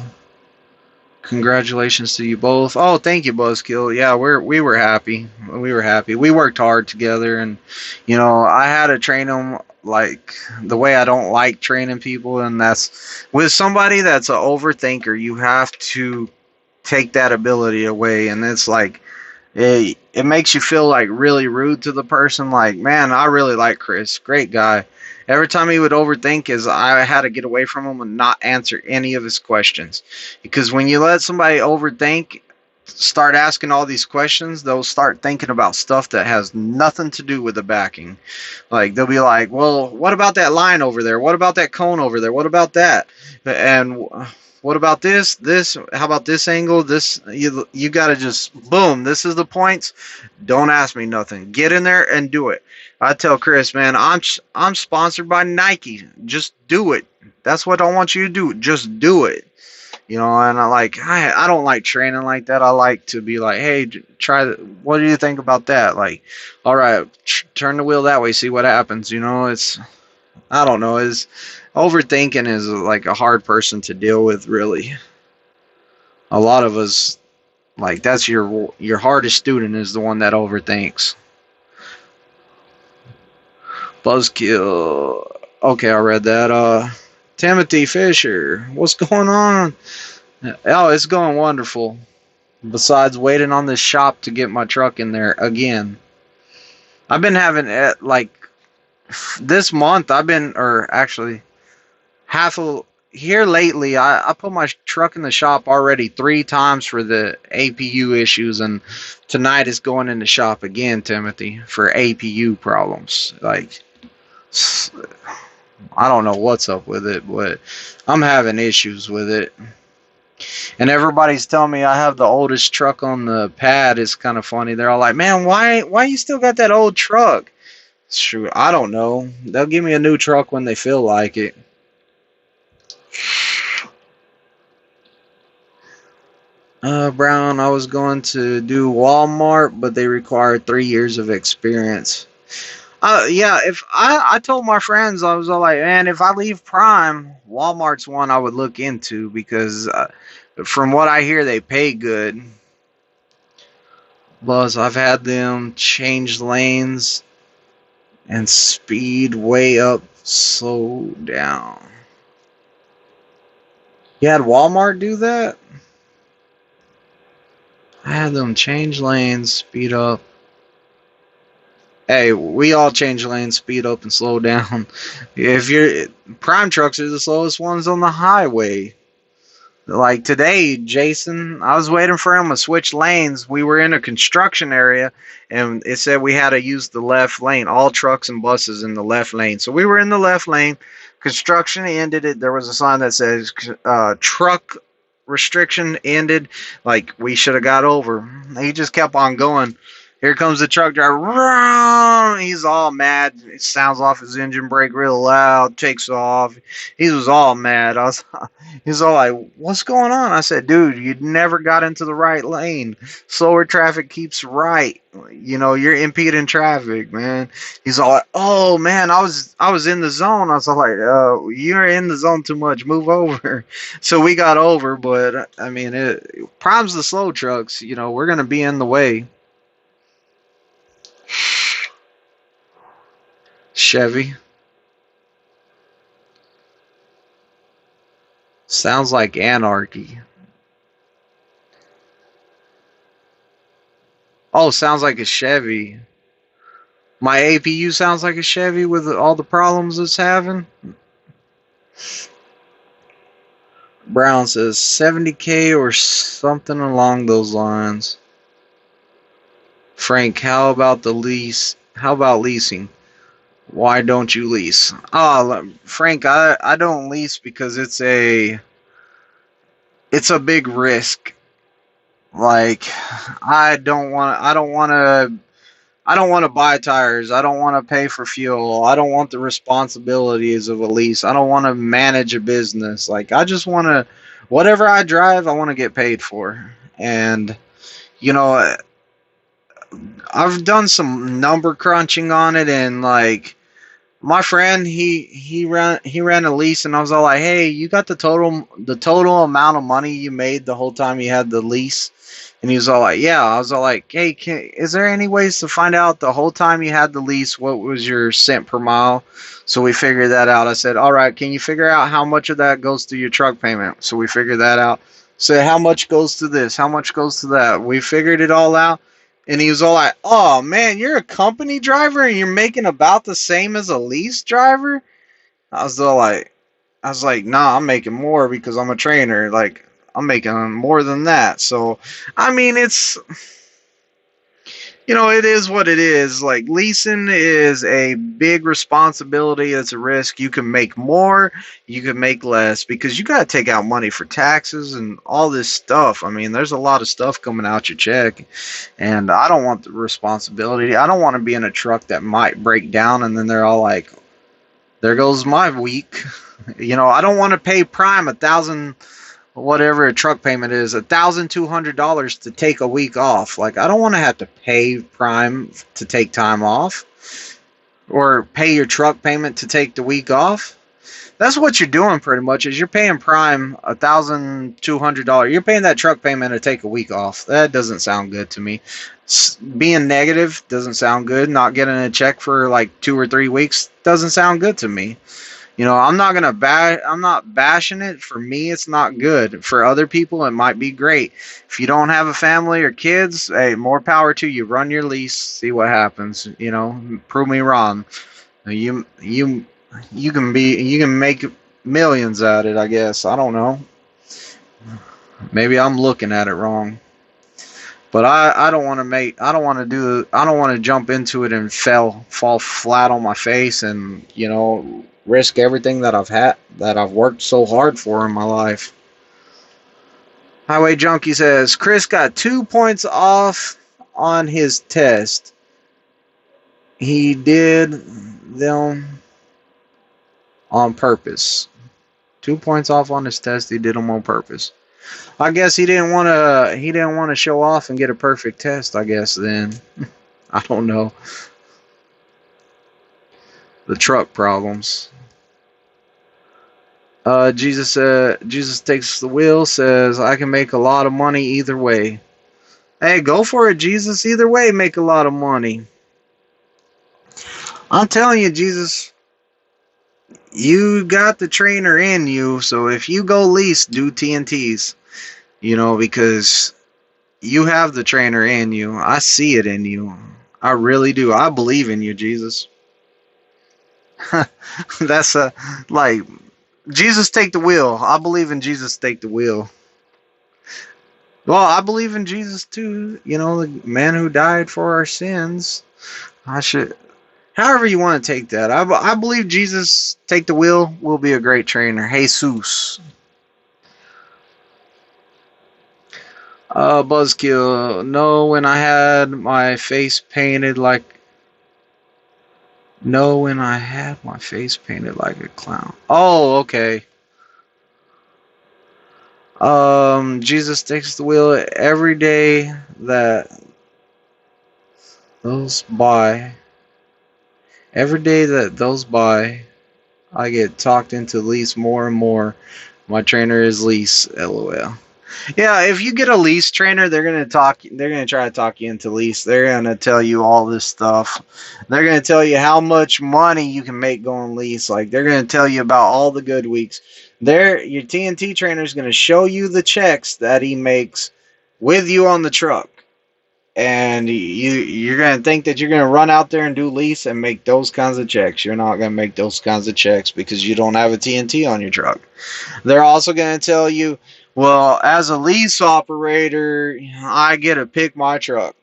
Speaker 1: Congratulations to you both. Oh, thank you, Buzzkill. Yeah, we were happy. We were happy. We worked hard together, and I had to train them like the way I don't like training people, and that's with somebody that's an overthinker. You have to take that ability away, and it's like it makes you feel like really rude to the person. Like, man, I really like Chris, great guy. Every time he would overthink, I had to get away from him and not answer any of his questions, because when you let somebody overthink, start asking all these questions, they'll start thinking about stuff that has nothing to do with the backing. Like, they'll be like, well, what about that line over there? What about that cone over there? What about that? And what about this? How about this angle? This, you got to just boom. This is the points. Don't ask me nothing. Get in there and do it. I tell Chris, man, I'm sponsored by Nike. Just do it. That's what I want you to do. Just do it. And I don't like training like that. I like to be like, hey, what do you think about that? Like, all right, turn the wheel that way, see what happens. I don't know. Overthinking is like a hard person to deal with, really. A lot of us, like, that's your hardest student, is the one that overthinks. Buzzkill. Okay, I read that. Timothy Fisher, what's going on? Oh, it's going wonderful. Besides waiting on this shop to get my truck in there again. I've been having this month. Or actually, half of here lately. I put my truck in the shop already 3 times for the APU issues, and tonight is going in the shop again, Timothy, for APU problems. Like, I don't know what's up with it, but I'm having issues with it. And everybody's telling me I have the oldest truck on the pad. It's kind of funny. They're all like, man, why you still got that old truck? It's true. I don't know. They'll give me a new truck when they feel like it. Brown, I was going to do Walmart, but they require 3 years of experience. Yeah, if I told my friends, I was all like, man, if I leave Prime, Walmart's one I would look into because from what I hear, they pay good. Plus, I've had them change lanes and speed way up, slow down. You had Walmart do that? I had them change lanes, speed up. Hey, we all change lanes, speed up and slow down. If you're Prime trucks are the slowest ones on the highway. Like today, Jason, I was waiting for him to switch lanes. We were in a construction area, and it said we had to use the left lane. All trucks and buses in the left lane. So we were in the left lane. Construction ended it. There was a sign that says truck restriction ended. Like we should have got over. He just kept on going. Here comes the truck driver. He's all mad. It sounds off his engine brake real loud. Takes off. He was all mad. He's all like, "What's going on?" I said, "Dude, you never got into the right lane. Slower traffic keeps right. You know, you're impeding traffic, man." He's all like, "Oh man, I was in the zone." I was all like, "You're in the zone too much. Move over." So we got over, but I mean, Prime's the slow trucks. You know, we're gonna be in the way. Chevy sounds like anarchy. Oh, sounds like a Chevy. My APU sounds like a Chevy with all the problems it's having. Brown says 70K or something along those lines. Frank, how about the lease? How about leasing? Why don't you lease? Oh, Frank, I don't lease because it's a big risk. Like I don't want to buy tires. I don't want to pay for fuel. I don't want the responsibilities of a lease. I don't want to manage a business. Like I just want to whatever I drive, I want to get paid for. And you know, I've done some number crunching on it and like my friend he ran a lease and I was all like, "Hey, you got the total amount of money you made the whole time you had the lease?" And he was all like, "Yeah." I was all like, "Hey, is there any ways to find out the whole time you had the lease what was your cent per mile?" So we figured that out. I said, "All right, can you figure out how much of that goes to your truck payment?" So we figured that out. So how much goes to this? How much goes to that? We figured it all out. And he was all like, "Oh man, you're a company driver and you're making about the same as a lease driver?" I was all like, "Nah, I'm making more because I'm a trainer. Like, I'm making more than that." So, I mean, it is what it is. Like, leasing is a big responsibility. It's a risk. You can make more, you can make less because you got to take out money for taxes and all this stuff. I mean, there's a lot of stuff coming out your check, and I don't want the responsibility. I don't want to be in a truck that might break down and then they're all like, "There goes my week." I don't want to pay Prime 1,000, whatever a truck payment is, $1,200 to take a week off. Like I don't want to have to pay Prime to take time off, or pay your truck payment to take the week off. That's what you're doing pretty much. Is you're paying Prime $1,200. You're paying that truck payment to take a week off. That doesn't sound good to me. Being negative doesn't sound good. Not getting a check for like 2 or 3 weeks doesn't sound good to me. I'm not bashing it. For me, it's not good. For other people, it might be great. If you don't have a family or kids, hey, more power to you. Run your lease, see what happens. Prove me wrong. You can make millions at it. I guess I don't know. Maybe I'm looking at it wrong. But I don't want to I don't want to jump into it and fall flat on my face and risk everything that I've worked so hard for in my life. Highway Junkie says Chris got 2 points off on his test. He did them on purpose. 2 points off on his test. He did them on purpose. I guess he didn't want to. He didn't want to show off and get a perfect test. I guess then. I don't know. the truck problems. Jesus takes the wheel, says, I can make a lot of money either way. Hey, go for it, Jesus. Either way, make a lot of money. I'm telling you, Jesus, you got the trainer in you, so if you go lease, do TNTs. Because you have the trainer in you. I see it in you. I really do. I believe in you, Jesus. That's like Jesus take the wheel. I believe in Jesus take the wheel. Well, I believe in Jesus too. The man who died for our sins. I should, however you want to take that. I believe Jesus take the wheel will be a great trainer. Jesus. Buzzkill. No, when I had my face painted like. No, when I had my face painted like a clown. Oh, okay. Jesus takes the wheel every day that those by. Every day that those by, I get talked into lease more and more. My trainer is lease. LOL. Yeah, if you get a lease trainer, they're gonna talk. They're gonna try to talk you into lease. They're gonna tell you all this stuff. They're gonna tell you how much money you can make going lease. Like they're gonna tell you about all the good weeks. Your TNT trainer is gonna show you the checks that he makes with you on the truck, and you're gonna think that you're gonna run out there and do lease and make those kinds of checks. You're not gonna make those kinds of checks because you don't have a TNT on your truck. They're also going to tell you, well, as a lease operator, I get to pick my truck.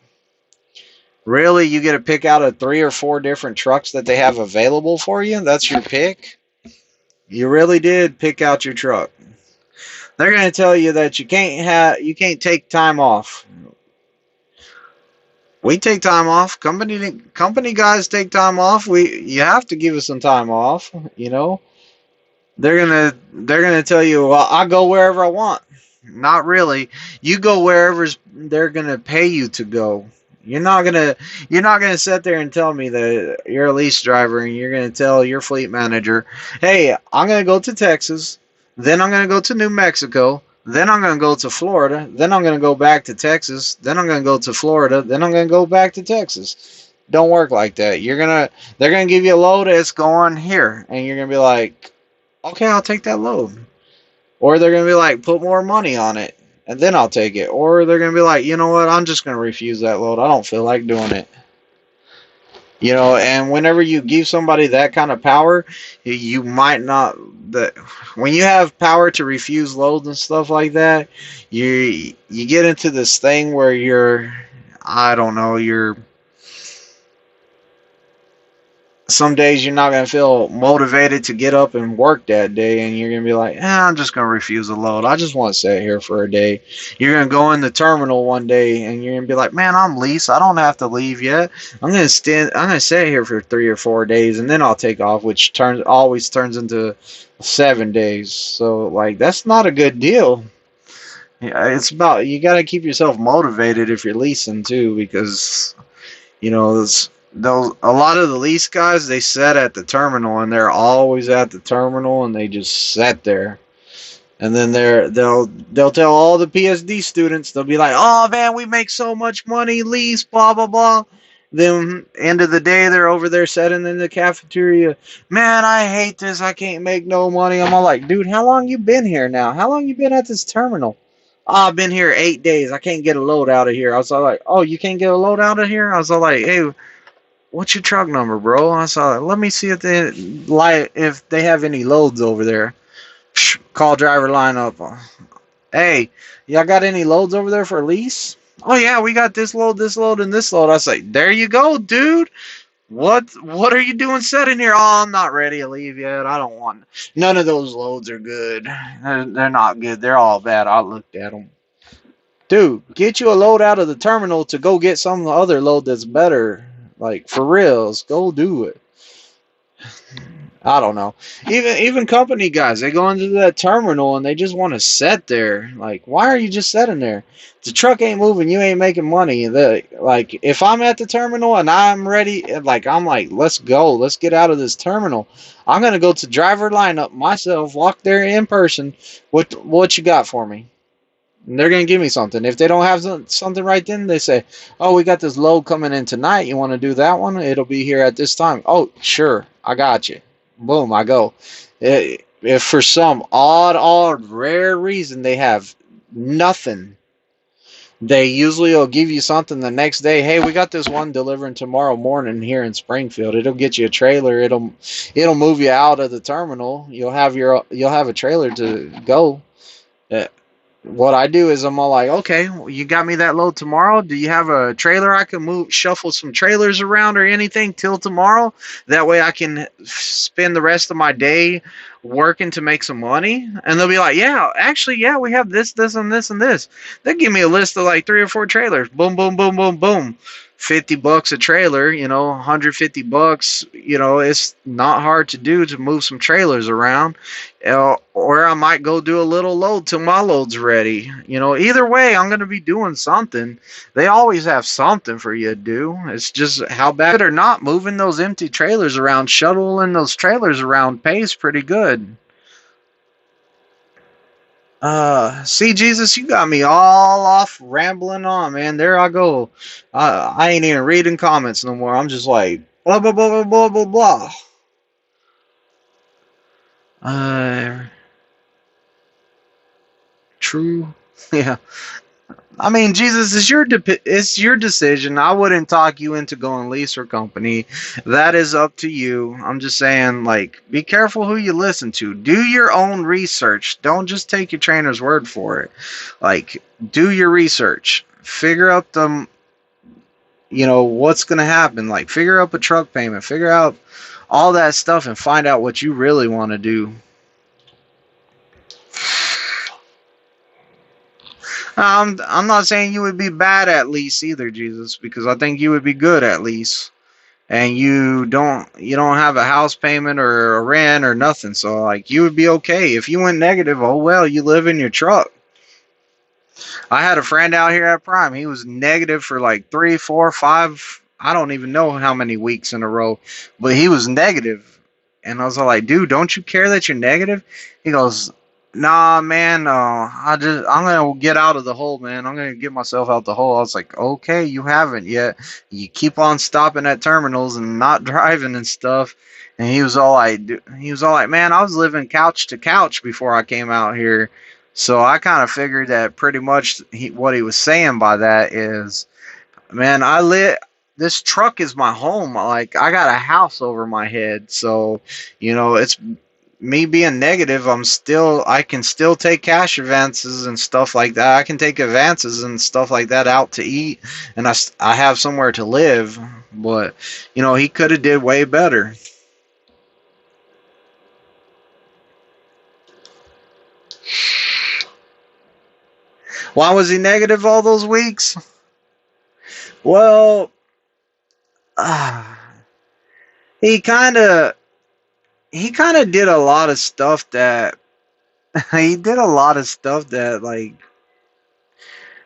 Speaker 1: Really? You get to pick out of 3 or 4 different trucks that they have available for you? That's your pick? You really did pick out your truck. They're going to tell you that you can't take time off. We take time off. Company guys take time off. You have to give us some time off. They're gonna tell you, well, I go wherever I want. Not really. You go wherever they're gonna pay you to go. You're not gonna sit there and tell me that you're a lease driver and you're gonna tell your fleet manager, hey, I'm gonna go to Texas, then I'm gonna go to New Mexico, then I'm gonna go to Florida, then I'm gonna go back to Texas, then I'm gonna go to Florida, then I'm gonna go back to Texas. Don't work like that. They're gonna give you a load that's going here, and you're gonna be like, okay, I'll take that load. Or they're going to be like, put more money on it, and then I'll take it. Or they're going to be like, you know what, I'm just going to refuse that load. I don't feel like doing it. And whenever you give somebody that kind of power, you might not. When you have power to refuse loads and stuff like that, you get into this thing where I don't know, some days you're not going to feel motivated to get up and work that day, and you're going to be like, I'm just going to refuse a load. I just want to sit here for a day. You're going to go in the terminal one day, and you're going to be like, man, I'm leased. I don't have to leave yet. I'm going to sit here for 3 or 4 days, and then I'll take off, which always turns into 7 days. So, like, that's not a good deal. Yeah, it's about, you got to keep yourself motivated if you're leasing, too, because, a lot of the lease guys, they sit at the terminal, and they're always at the terminal, and they just sit there. And then they'll tell all the PSD students, they'll be like, oh man, we make so much money, lease, blah blah blah. Then end of the day, they're over there sitting in the cafeteria. Man, I hate this. I can't make no money. I'm all like, dude, how long you been here now? How long you been at this terminal? Oh, I've been here 8 days. I can't get a load out of here. I was all like, oh, you can't get a load out of here? I was all like, hey, what's your truck number, bro? I saw it. Let me see if they have any loads over there. Call driver line up. Hey, y'all got any loads over there for lease? Oh yeah, we got this load, and this load. I say, there you go, dude. What are you doing sitting here? Oh, I'm not ready to leave yet. I don't want. None of those loads are good. They're not good. They're all bad. I looked at them. Dude, get you a load out of the terminal to go get some other load that's better. Like, for reals, go do it. I don't know. Even company guys, they go into that terminal and they just want to sit there. Like, why are you just sitting there? The truck ain't moving. You ain't making money. Like, if I'm at the terminal and I'm ready, like, I'm like, let's go. Let's get out of this terminal. I'm gonna go to driver lineup myself. Walk there in person. What you got for me? And they're gonna give me something. If they don't have something right then, they say, "Oh, we got this load coming in tonight. You want to do that one? It'll be here at this time." Oh, sure, I got you. Boom, I go. If for some odd, rare reason they have nothing, they usually will give you something the next day. Hey, we got this one delivering tomorrow morning here in Springfield. It'll get you a trailer. It'll move you out of the terminal. You'll have a trailer to go. Uh, what I do is I'm all like, okay, well, you got me that load tomorrow. Do you have a trailer I can shuffle some trailers around or anything till tomorrow? That way I can spend the rest of my day working to make some money. And they'll be like, yeah, actually, yeah, we have this, and this, and this. They give me a list of like 3 or 4 trailers. Boom, boom, boom, boom, boom. $50 a trailer, $150. It's not hard to do to move some trailers around. Or I might go do a little load till my load's ready. Either way, I'm going to be doing something. They always have something for you to do. It's just how bad or not, moving those empty trailers around, shuttling those trailers around pays pretty good. See, Jesus, you got me all off rambling on, man. There I go. I ain't even reading comments no more. I'm just like, blah, blah, blah, blah, blah, blah, blah. Uh, True. Yeah. I mean, Jesus, it's your decision. I wouldn't talk you into going lease or company. That is up to you. I'm just saying, like, be careful who you listen to. Do your own research. Don't just take your trainer's word for it. Like, do your research. Figure out what's going to happen. Like, figure out a truck payment. Figure out all that stuff and find out what you really want to do. I'm not saying you would be bad at lease either, Jesus, because I think you would be good at lease, and you don't have a house payment or a rent or nothing, so like you would be okay. If you went negative, oh well, you live in your truck. I had a friend out here at Prime. He was negative for like 3, 4, 5. I don't even know how many weeks in a row, but he was negative, and I was like, dude, don't you care that you're negative? He goes, nah, man. I'm gonna get out of the hole, man. I'm gonna get myself out the hole. I was like, okay, you haven't yet. You keep on stopping at terminals and not driving and stuff. And he was all like, man, I was living couch to couch before I came out here. So I kind of figured that pretty much what he was saying by that is, man, this truck is my home. Like I got a house over my head. So, it's me being negative. I can still take cash advances and stuff like that. I can take advances and stuff like that out to eat, and I have somewhere to live. But, he could have did way better. Why was he negative all those weeks? Well, uh, he kind of he kind of did a lot of stuff that he did a lot of stuff that like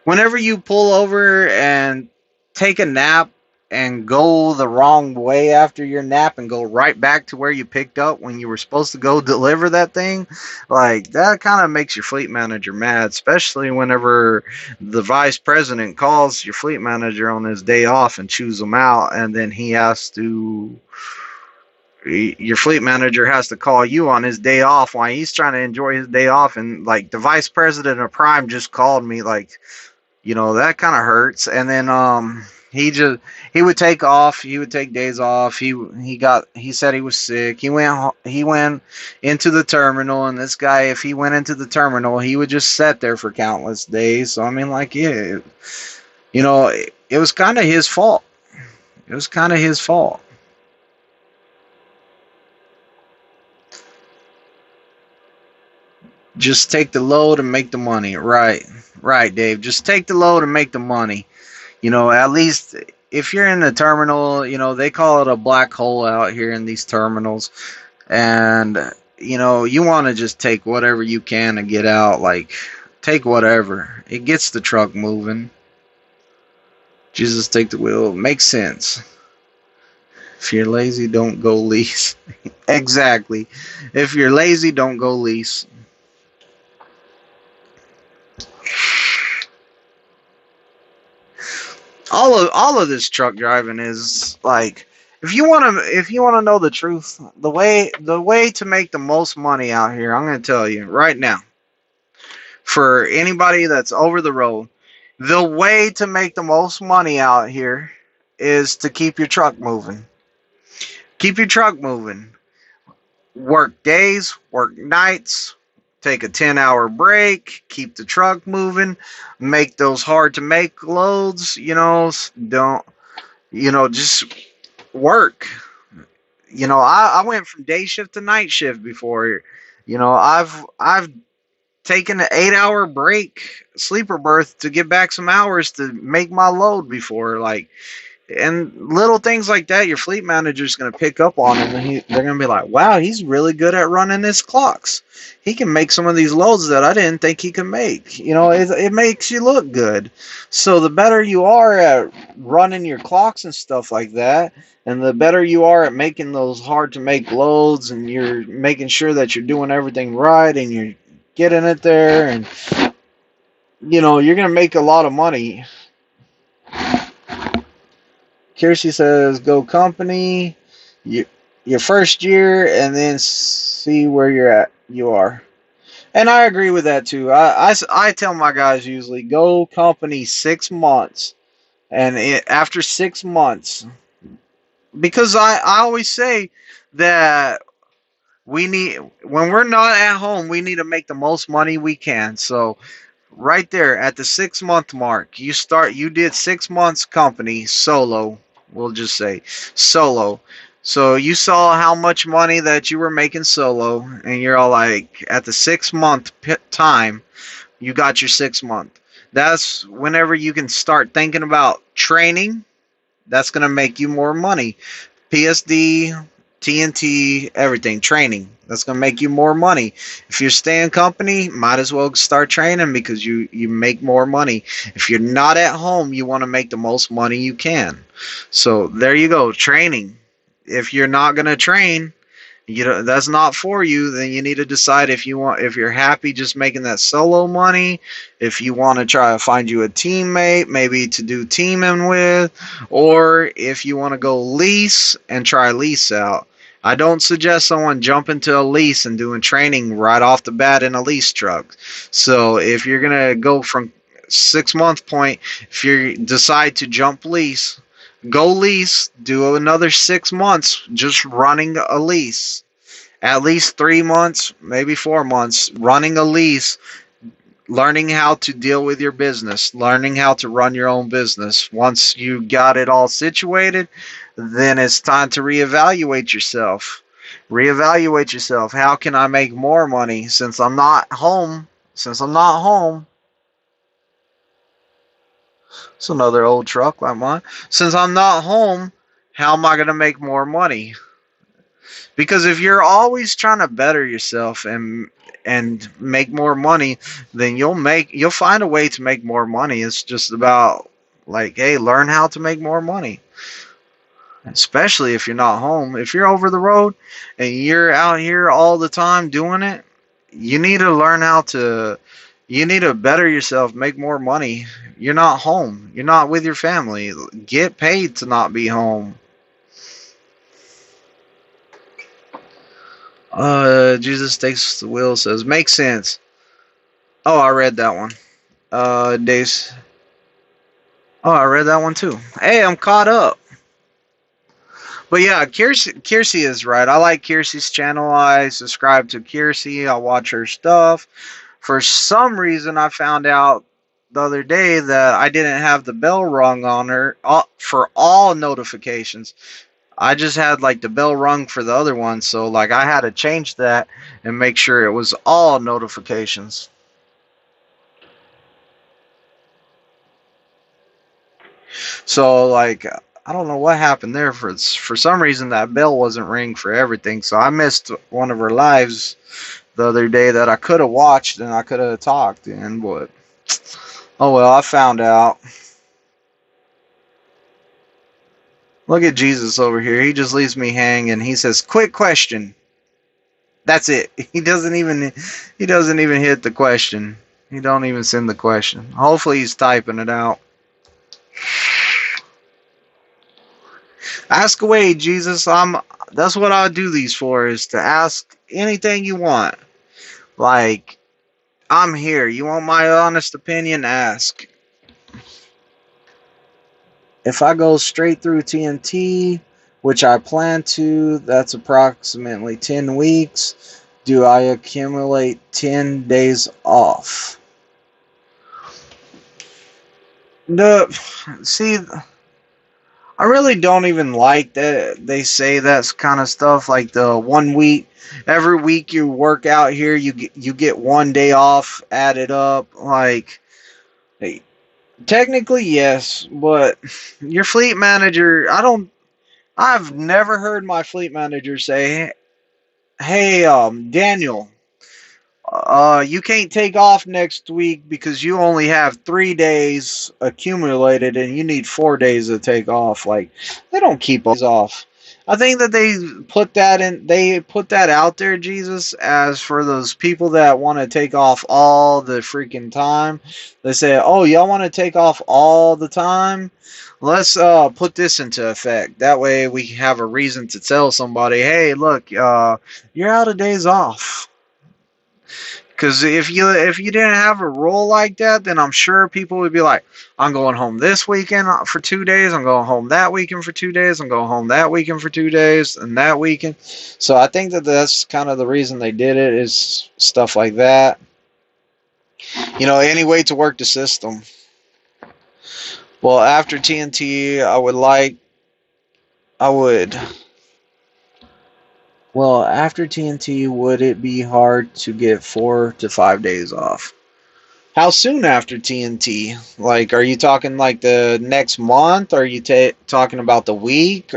Speaker 1: whenever you pull over and take a nap and go the wrong way after your nap and go right back to where you picked up when you were supposed to go deliver that thing, like that kind of makes your fleet manager mad, especially whenever the vice president calls your fleet manager on his day off and chews him out, and then your fleet manager has to call you on his day off while he's trying to enjoy his day off, and like the vice president of Prime just called me, like, that kind of hurts. And then he would take off, he would take days off. He said he was sick. He went into the terminal, and this guy, if he went into the terminal, he would just sit there for countless days. So I mean, like, yeah, it was kind of his fault. It was kind of his fault. Just take the load and make the money. Right, Dave. Just take the load and make the money. At least if you're in the terminal, they call it a black hole out here in these terminals. And you want to just take whatever you can and get out. Like, take whatever. It gets the truck moving. Jesus, take the wheel. Makes sense. If you're lazy, don't go lease. Exactly. If you're lazy, don't go lease. All of this truck driving is like, if you want to know the truth, the way to make the most money out here, I'm going to tell you right now. For anybody that's over the road, the way to make the most money out here is to keep your truck moving. Keep your truck moving. Work days, work nights, take a 10-hour break, keep the truck moving, make those hard to make loads, don't, just work. I went from day shift to night shift before. I've taken an 8-hour break, sleeper berth, to get back some hours to make my load before. Like, and little things like that, your fleet manager's going to pick up on, and they're going to be like, wow, he's really good at running his clocks. He can make some of these loads that I didn't think he could make. It makes you look good. So the better you are at running your clocks and stuff like that, and the better you are at making those hard to make loads, and you're making sure that you're doing everything right, and you're getting it there, and you're going to make a lot of money. Kiersey says, go company, you, your first year, and then see where you are. And I agree with that too. I tell my guys usually go company 6 months, and after 6 months, because I always say that when we're not at home, we need to make the most money we can. So right there at the 6 month mark, you did 6 months company solo, we'll just say solo. So you saw how much money that you were making solo, and you're all like, at the 6 month time, you got your 6 month. That's whenever you can start thinking about training. That's going to make you more money. PSD, TNT, everything, training. That's going to make you more money. If you're staying company, might as well start training, because you make more money. If you're not at home, you want to make the most money you can. So there you go, training. If you're not going to train, that's not for you. Then you need to decide if you're happy just making that solo money, if you want to try to find you a teammate maybe to do teaming with, or if you want to go lease and try lease out. I don't suggest someone jump into a lease and doing training right off the bat in a lease truck. So if you're gonna go from 6 month point, if you decide to jump lease, go lease, do another 6 months just running a lease. At least 3 months, maybe 4 months, running a lease, learning how to deal with your business, learning how to run your own business. Once you got it all situated, then it's time to reevaluate yourself. Reevaluate yourself. How can I make more money since I'm not home? Since I'm not home, it's another old truck like mine. Since I'm not home, how am I going to make more money? Because if you're always trying to better yourself and make more money, then you'll find a way to make more money. It's just about, like, hey, learn how to make more money. Especially if you're not home. If you're over the road and you're out here all the time doing it, you need to learn how to you need to better yourself, make more money. You're not home. You're not with your family. Get paid to not be home. Jesus takes the wheel says, makes sense. Oh, I read that one. Dave's. Oh, I read that one too. Hey, I'm caught up. But yeah, Kiersey is right. I like Kiersey's channel. I subscribe to Kiersey. I watch her stuff. For some reason, I found out the other day that I didn't have the bell rung on her for all notifications. I just had like the bell rung for the other one, so like I had to change that and make sure it was all notifications. So like I don't know what happened there. For some reason, that bell wasn't ringing for everything, so I missed one of her lives the other day that I could have watched and I could have talked in, but oh well, I found out. Look at Jesus over here. He just leaves me hanging. He says, "Quick question." That's it. He doesn't even hit the question. He don't even send the question. Hopefully he's typing it out. Ask away, Jesus. That's what I do these for, is to ask anything you want. Like, I'm here. You want my honest opinion? Ask. If I go straight through TNT, which I plan to, that's approximately 10 weeks. Do I accumulate 10 days off? No, see, I really don't even like that they say that kind of stuff. Like the 1 week, every week you work out here, you get 1 day off added up. Like, hey, technically yes, but your fleet manager, I've never heard my fleet manager say, "Hey, Daniel, you can't take off next week because you only have 3 days accumulated and you need 4 days to take off." Like, they don't keep off. I think that they put that out there, Jesus, as for those people that want to take off all the freaking time. They say, "Oh, y'all want to take off all the time? Let's put this into effect. That way we have a reason to tell somebody, hey, look, you're out of days off." Because if you didn't have a rule like that, then I'm sure people would be like, "I'm going home this weekend for 2 days. I'm going home that weekend for 2 days. I'm going home that weekend for 2 days, and that weekend." So I think that that's kind of the reason they did it, is stuff like that. Any way to work the system. Well, after TNT, I would. Well, after TNT, would it be hard to get 4 to 5 days off? How soon after TNT? Like, are you talking like the next month? Are you talking about the week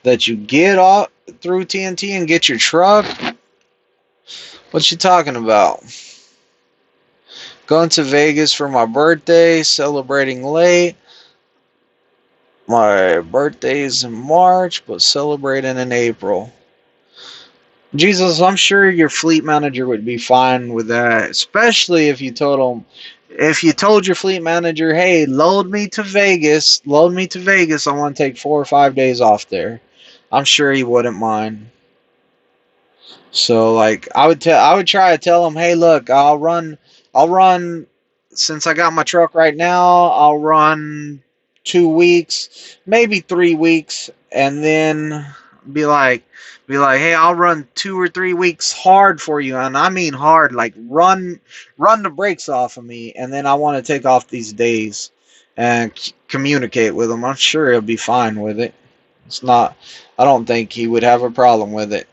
Speaker 1: that you get off through TNT and get your truck? What you talking about? Going to Vegas for my birthday, celebrating late. My birthday's in March, but celebrating in April. Jesus, I'm sure your fleet manager would be fine with that, especially if you told your fleet manager, "Hey, load me to Vegas. I want to take 4 or 5 days off there." I'm sure he wouldn't mind. So, like, I would try to tell him, "Hey, look, I'll run since I got my truck right now. I'll run 2 weeks, maybe 3 weeks, and then be like, hey, I'll run 2 or 3 weeks hard for you, and I mean hard, like run the brakes off of me, and then I want to take off these days and communicate with him." I'm sure he'll be fine with it. It's not. I don't think he would have a problem with it.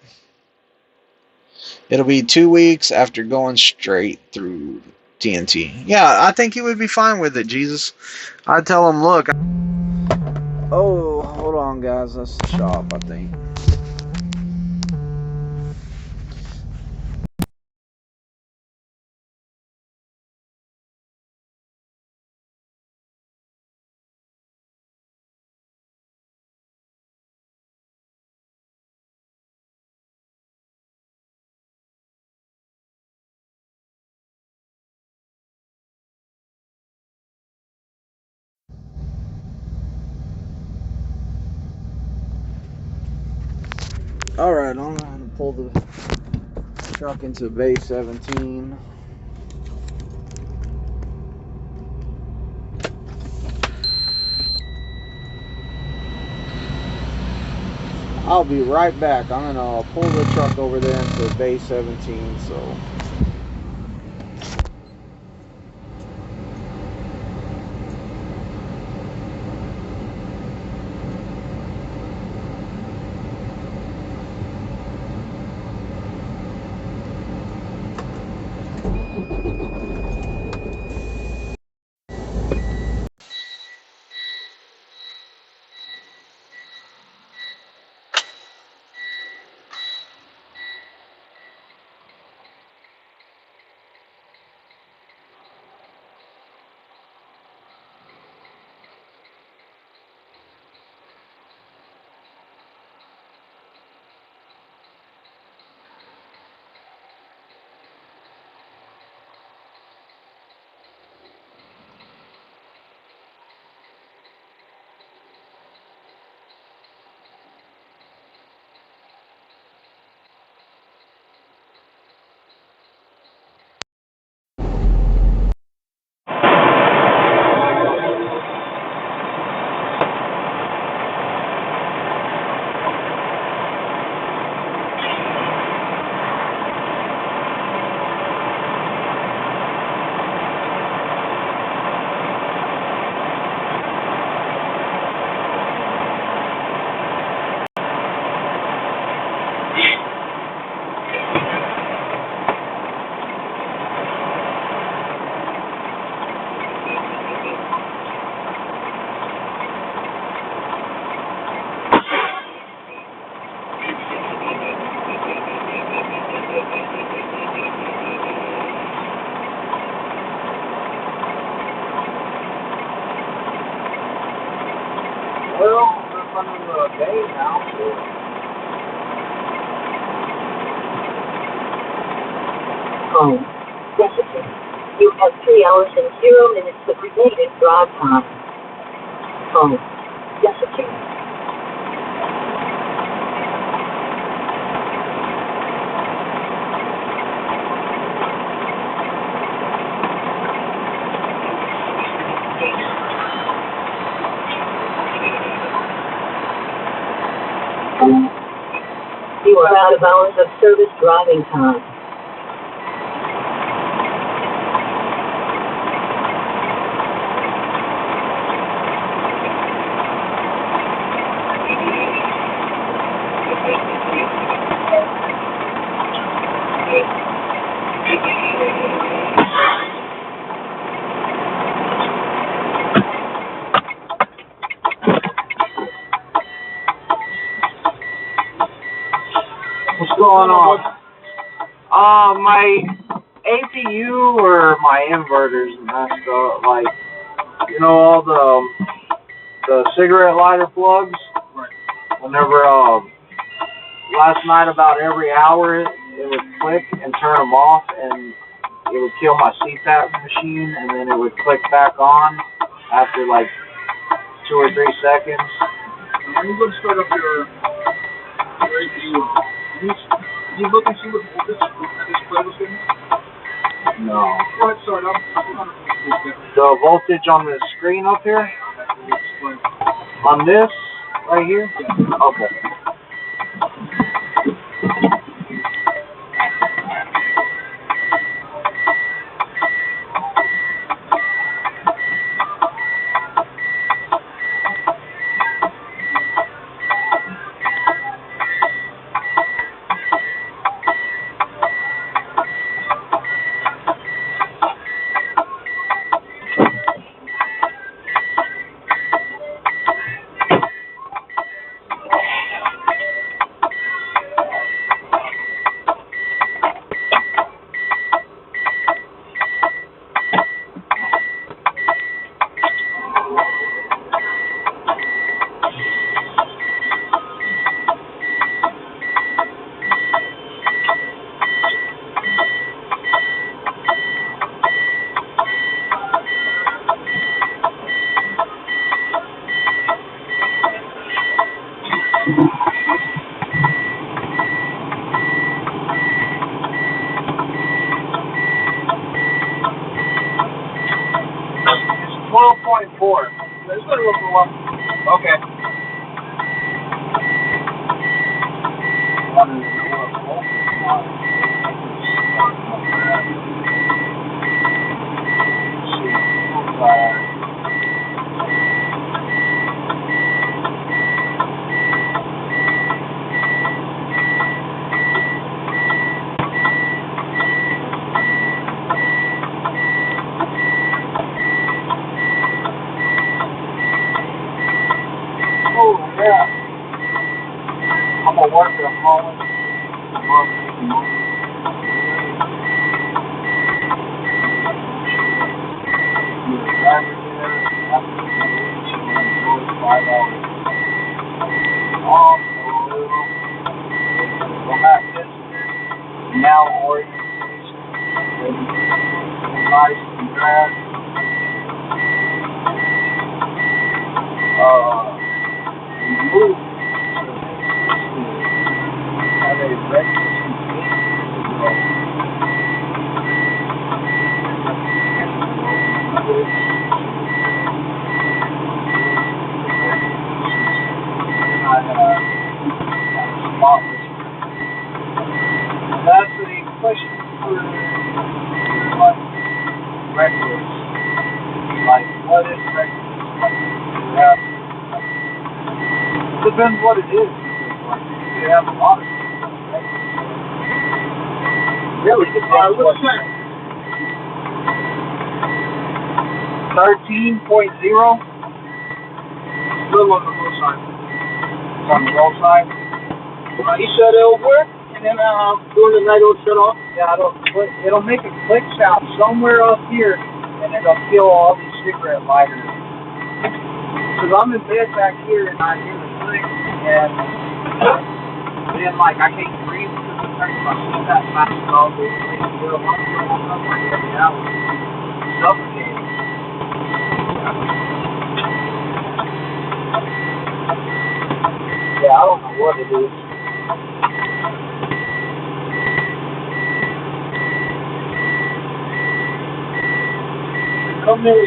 Speaker 1: It'll be 2 weeks after going straight through TNT. Yeah, I think he would be fine with it, Jesus. I'd tell him, look. Oh, hold on, guys. That's the shop, I think. Alright, I'm going to pull the truck into Bay 17. I'll be right back. I'm going to pull the truck over there into Bay 17, so. Okay, now.
Speaker 2: Home. Jessica. You have 3 hours and 0 minutes of remaining drive time. Home. Jessica. You are out of hours of service driving time.
Speaker 1: What's going on? My APU or my inverter's messed up. Like, you know, all the cigarette lighter plugs. Right. Whenever last night about every hour it would click and turn them off, and it would kill my CPAP machine, and then it would click back on after like 2 or 3 seconds.
Speaker 3: When you go to start up your APU, can you look and see what voltage that display was getting?
Speaker 1: No.
Speaker 3: Go ahead, start up.
Speaker 1: The voltage on the screen up here? On this right here?
Speaker 3: Yeah.
Speaker 1: Okay. It's 12.4.
Speaker 3: It's been a little while.
Speaker 1: Okay. Oh, yeah. I'm a worker of home. Now orientation, nice and grass. We moved to have a breakfast spotless. That's a question for like breakfast. Like, what is breakfast? Yeah. Depends what it is. Like, you could have a lot of things. Really depends what it is. 13.0.
Speaker 3: Little on the low side.
Speaker 1: On the low side.
Speaker 3: You said it'll work, and then during the night it'll shut off.
Speaker 1: Yeah, it'll make a click sound somewhere up here, and it'll kill all these cigarette lighters. Because I'm in bed back here, and I hear the click,
Speaker 3: And then, like, I can't breathe because the turning my shit that fast all the way. You're a lot of people woke up like every hour. Suffocating. Yeah, I don't know what it is. Company.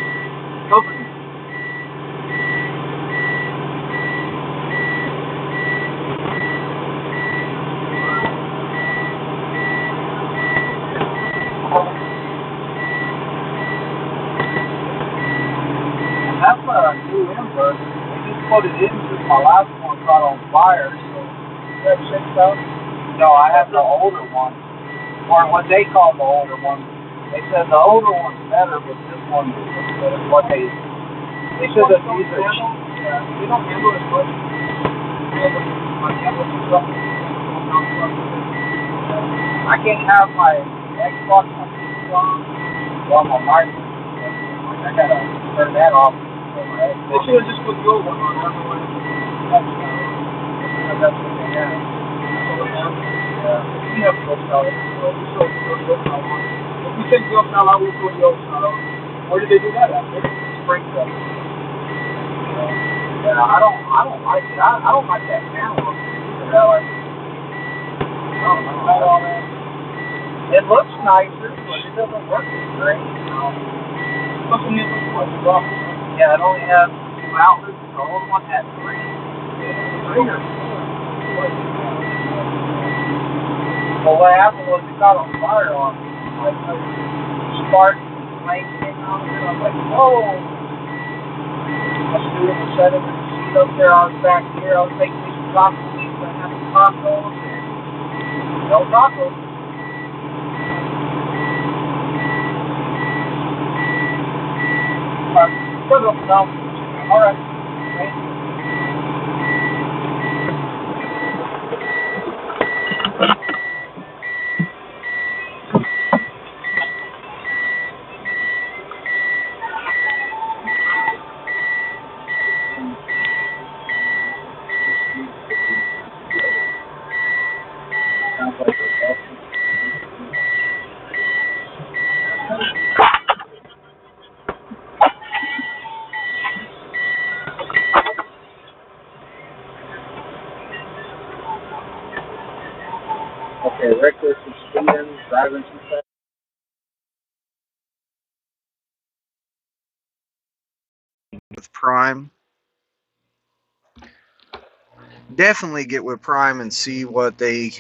Speaker 3: That's a new inverter. They just put it in because my last one caught on fire, so you have checked out? No, I have the older one. Or what they call the older one. They said the older one's better, but this one is what they said that these are yeah, they don't handle as much. I can't have my Xbox on TV on while my mic. I gotta turn that off. They should have just put the old one on. That's what they have. Yeah. We have the old style. We show the old style one. If we take the old style out, we put the old style. Where did they do that at? Spring stuff. Yeah, I don't like it. I don't like that panel up there. I don't know all that. It looks nicer, but it doesn't work as great. Yeah, it only has 2 outlets. The old one had 3. Yeah, 3 or 4. Well, what happened was it caught on fire on me. Like, sparks and flames came out of it. I was like, whoa! My student was setting the seat up there. I was back here. I was making me some taco meat. I had some tacos and no tacos. All right. Thank you. Okay, reckless speeding, driving too fast.
Speaker 1: With Prime, definitely get with Prime and see what they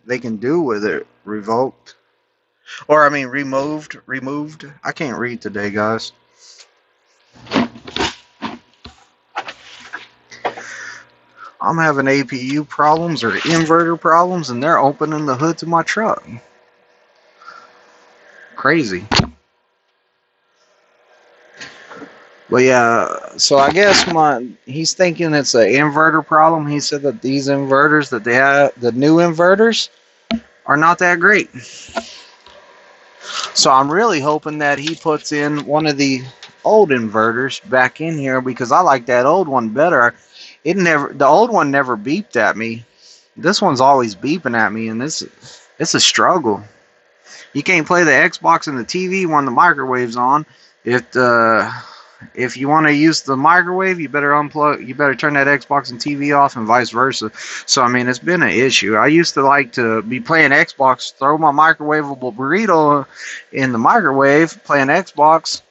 Speaker 1: can do with it. Revoked, or I mean removed. I can't read today, guys. I'm having APU problems or inverter problems, and they're opening the hood to my truck. Crazy. But yeah, so I guess he's thinking it's an inverter problem. He said that these inverters that they have, the new inverters, are not that great. So I'm really hoping that he puts in one of the old inverters back in here because I like that old one better. The old one never beeped at me. This one's always beeping at me, and it's a struggle. You can't play the Xbox and the TV when the microwave's on. If you want to use the microwave, you better unplug. You better turn that Xbox and TV off, and vice versa. So I mean, it's been an issue. I used to like to be playing Xbox, throw my microwavable burrito in the microwave, playing Xbox.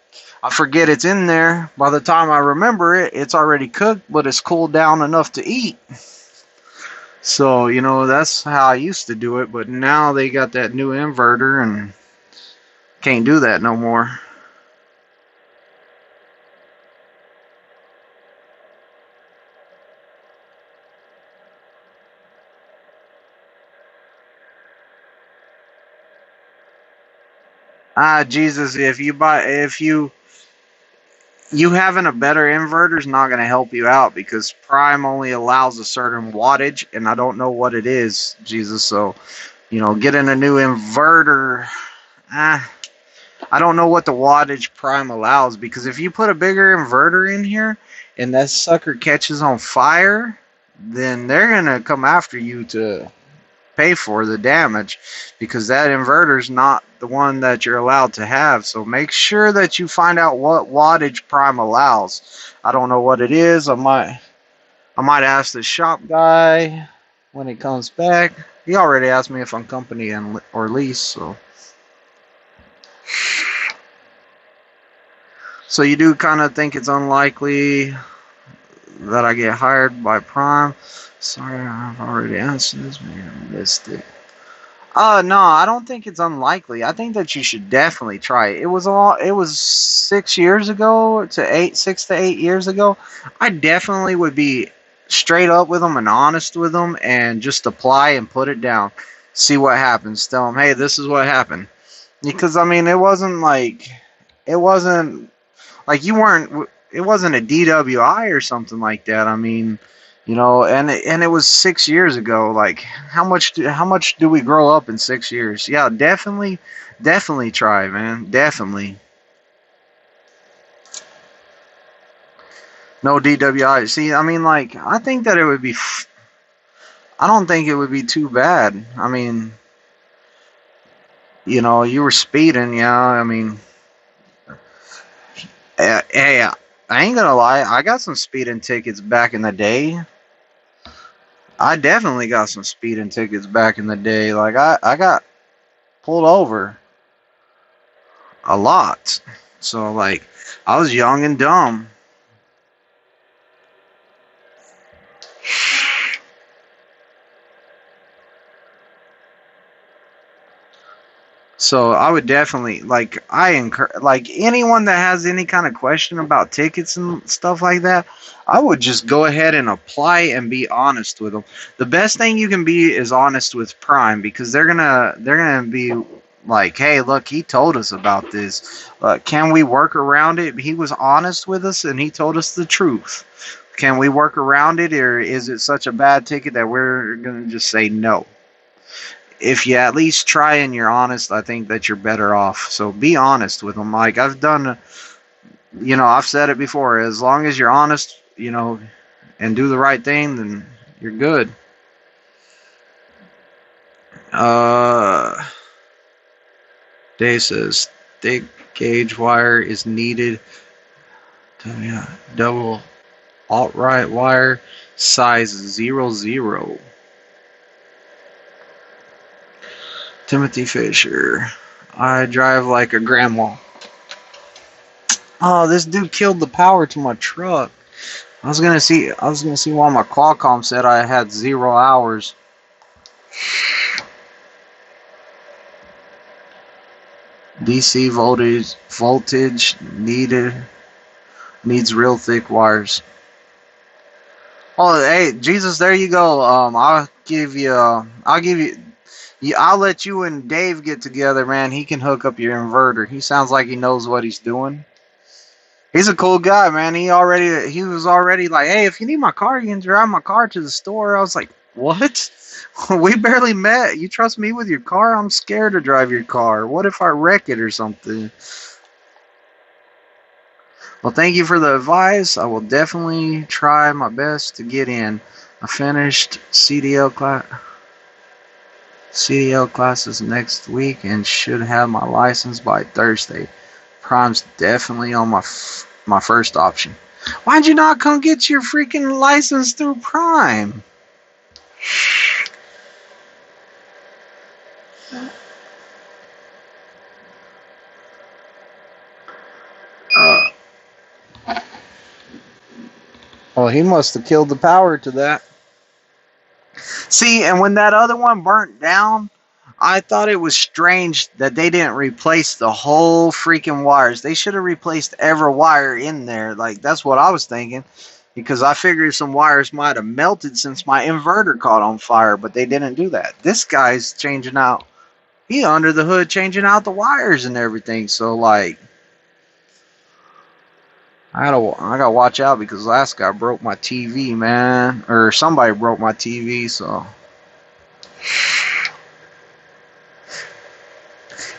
Speaker 1: I forget it's in there. By the time I remember it, it's already cooked, but it's cooled down enough to eat. So, you know, that's how I used to do it. But now they got that new inverter and can't do that no more. Jesus, if you having a better inverter is not going to help you out because Prime only allows a certain wattage, and I don't know what it is, Jesus. So, you know, getting a new inverter, I don't know what the wattage Prime allows because if you put a bigger inverter in here and that sucker catches on fire, then they're gonna come after you to pay for the damage, because that inverter's not the one that you're allowed to have. So make sure that you find out what wattage Prime allows. I don't know what it is. I might ask the shop guy when he comes back. He already asked me if I'm company and or lease, so you do kind of think it's unlikely that I get hired by Prime. Sorry, I've already answered this. Maybe I missed it. No, I don't think it's unlikely. I think that you should definitely try it. It was 6 years ago to 6 to 8 years ago. I definitely would be straight up with them and honest with them, and just apply and put it down. See what happens. Tell them, hey, this is what happened. Because I mean, it wasn't like you weren't. It wasn't a DWI or something like that. I mean, and it was 6 years ago. Like, how much do we grow up in 6 years? Yeah, definitely try, man. Definitely. No DWI. See, I mean, like, I think that it would be. I don't think it would be too bad. I mean, you were speeding. Yeah, I mean, hey, I ain't gonna lie. I got some speeding tickets back in the day. I definitely got some speeding tickets back in the day. Like, I got pulled over a lot. So, like, I was young and dumb. So I would definitely, like, like, anyone that has any kind of question about tickets and stuff like that, I would just go ahead and apply and be honest with them. The best thing you can be is honest with Prime, because they're gonna be like, hey, look, he told us about this. Can we work around it? He was honest with us and he told us the truth. Can we work around it, or is it such a bad ticket that we're gonna just say no? If you at least try and you're honest, I think that you're better off. So be honest with them. Like, I've said it before. As long as you're honest, and do the right thing, then you're good. Uh, Dave says thick gauge wire is needed. Yeah, double alt-right wire, size 00. Timothy Fisher. I drive like a grandma. Oh, this dude killed the power to my truck. I was gonna see why my Qualcomm said I had 0 hours. DC voltage needs real thick wires. Oh, hey, Jesus, there you go. I'll let you and Dave get together, man. He can hook up your inverter. He sounds like he knows what he's doing. He's a cool guy, man. He was already like, hey, if you need my car, you can drive my car to the store. I was like, what? We barely met. You trust me with your car? I'm scared to drive your car. What if I wreck it or something? Well, thank you for the advice. I will definitely try my best to get in. I finished CDL classes next week and should have my license by Thursday. Prime's definitely on my first option. Why'd you not come get your freaking license through Prime? Well, he must have killed the power to that. See, and when that other one burnt down, I thought it was strange that they didn't replace the whole freaking wires. They should have replaced every wire in there. Like, that's what I was thinking. Because I figured some wires might have melted since my inverter caught on fire, but they didn't do that. This guy's changing out. He under the hood changing out the wires and everything. So, like, I gotta watch out, because last guy broke my TV, man. Or somebody broke my TV, so.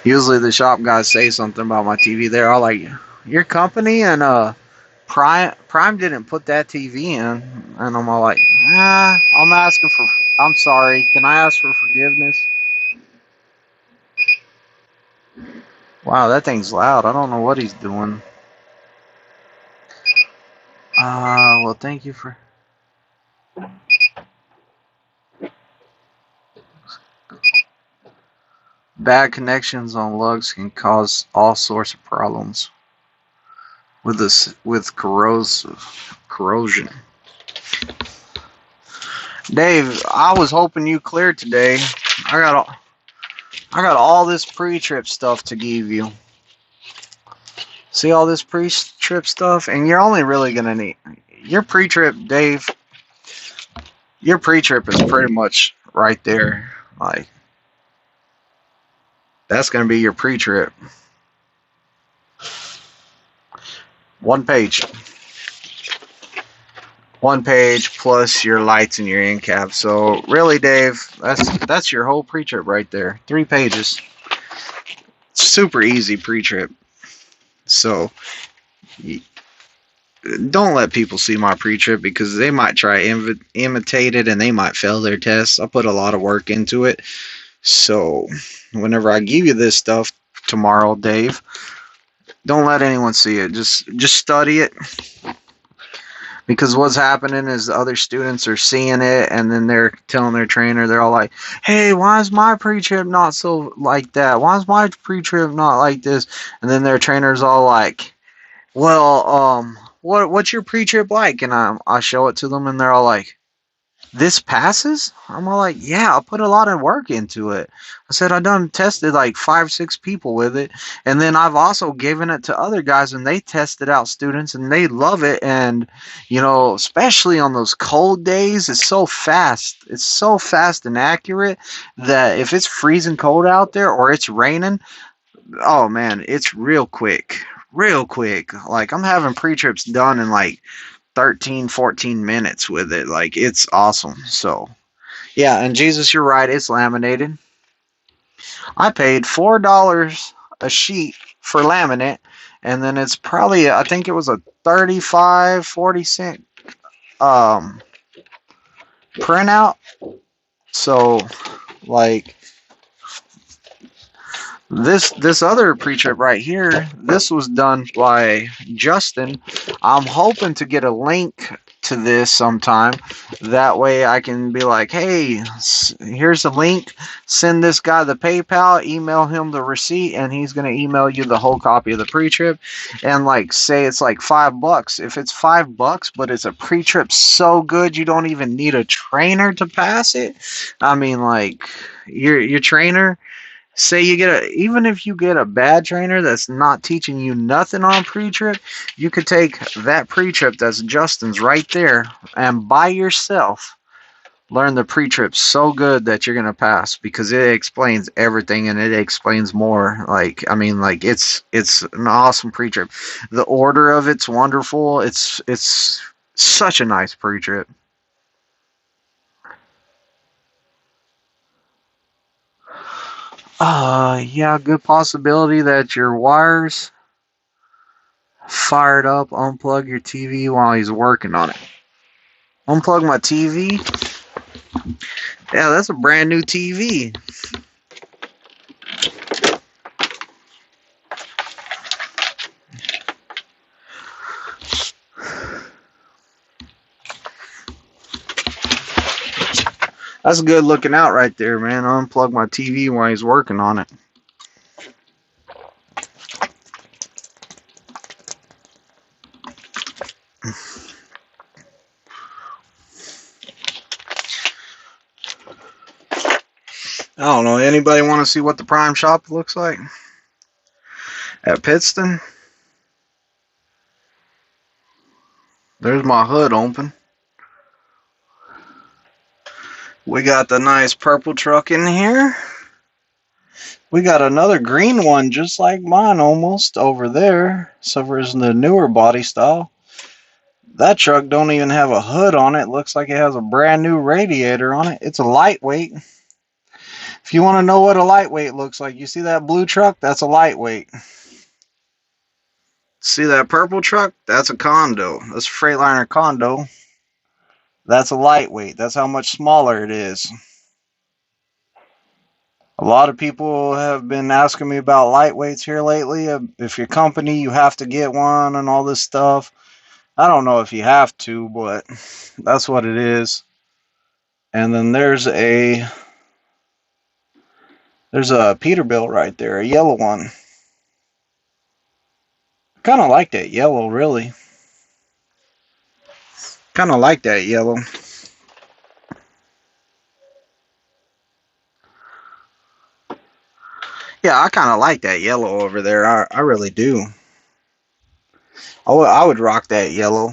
Speaker 1: Usually the shop guys say something about my TV. They're all like, your company? And Prime didn't put that TV in, and I'm all like, I'm sorry. Can I ask for forgiveness? Wow, that thing's loud. I don't know what he's doing. Well, thank you for. Bad connections on lugs can cause all sorts of problems with corrosion. Dave, I was hoping you cleared today. I got I got all this pre-trip stuff to give you. See all this pre-trip stuff, and you're only really gonna need your pre-trip, Dave. Your pre-trip is pretty much right there. Like that's gonna be your pre-trip. One page. One page plus your lights and your end cap. So really, Dave, that's your whole pre-trip right there. 3 pages. Super easy pre-trip. So don't let people see my pre-trip because they might try imitate it and they might fail their tests. I put a lot of work into it. So whenever I give you this stuff tomorrow, Dave, don't let anyone see it. Just study it. Because what's happening is the other students are seeing it and then they're telling their trainer, they're all like, hey, why is my pre-trip not so like that? Why is my pre-trip not like this? And then their trainer's all like, well, what's your pre-trip like? And I show it to them and they're all like, this passes? I'm all like, yeah, I put a lot of work into it. I said I done tested like 5-6 people with it, and then I've also given it to other guys and they tested out students and they love it. And especially on those cold days, it's so fast. It's so fast and accurate that if it's freezing cold out there or it's raining, oh man, it's real quick. Real quick. Like I'm having pre-trips done in like 13, 14 minutes with it. Like it's awesome. So yeah, and Jesus, you're right, it's laminated. I paid $4 a sheet for laminate, and then it's probably, I think it was a 35-40 cent printout. So like this other pre-trip right here, this was done by Justin. I'm hoping to get a link to this sometime. That way I can be like, hey, here's the link. Send this guy the PayPal, email him the receipt, and he's going to email you the whole copy of the pre-trip. And like say it's like $5. If it's $5, but it's a pre-trip so good you don't even need a trainer to pass it. I mean, like your trainer, say even if you get a bad trainer that's not teaching you nothing on pre-trip, you could take that pre-trip that's Justin's right there and by yourself learn the pre-trip so good that you're gonna pass because it explains everything and it explains more. Like I mean, like it's an awesome pre-trip. The order of it's wonderful. It's such a nice pre-trip. Yeah, good possibility that your wires fired up. Unplug your TV while he's working on it. Unplug my TV? Yeah, that's a brand new TV. That's good looking out right there, man. Unplug my TV while he's working on it. I don't know. Anybody want to see what the prime shop looks like at Pittston? There's my hood open. We got the nice purple truck in here. We got another green one just like mine almost over there. So there's the newer body style. That truck don't even have a hood on it. Looks like it has a brand new radiator on it. It's a lightweight. If you want to know what a lightweight looks like, you see that blue truck? That's a lightweight. See that purple truck? That's a condo. That's a Freightliner condo. That's a lightweight. That's how much smaller it is. A lot of people have been asking me about lightweights here lately. If your company, you have to get one and all this stuff. I don't know if you have to, but that's what it is. And then there's a Peterbilt right there, a yellow one. Kind of like that yellow, really. Kind of like that yellow. Yeah, I kind of like that yellow over there. I really do. I would rock that yellow.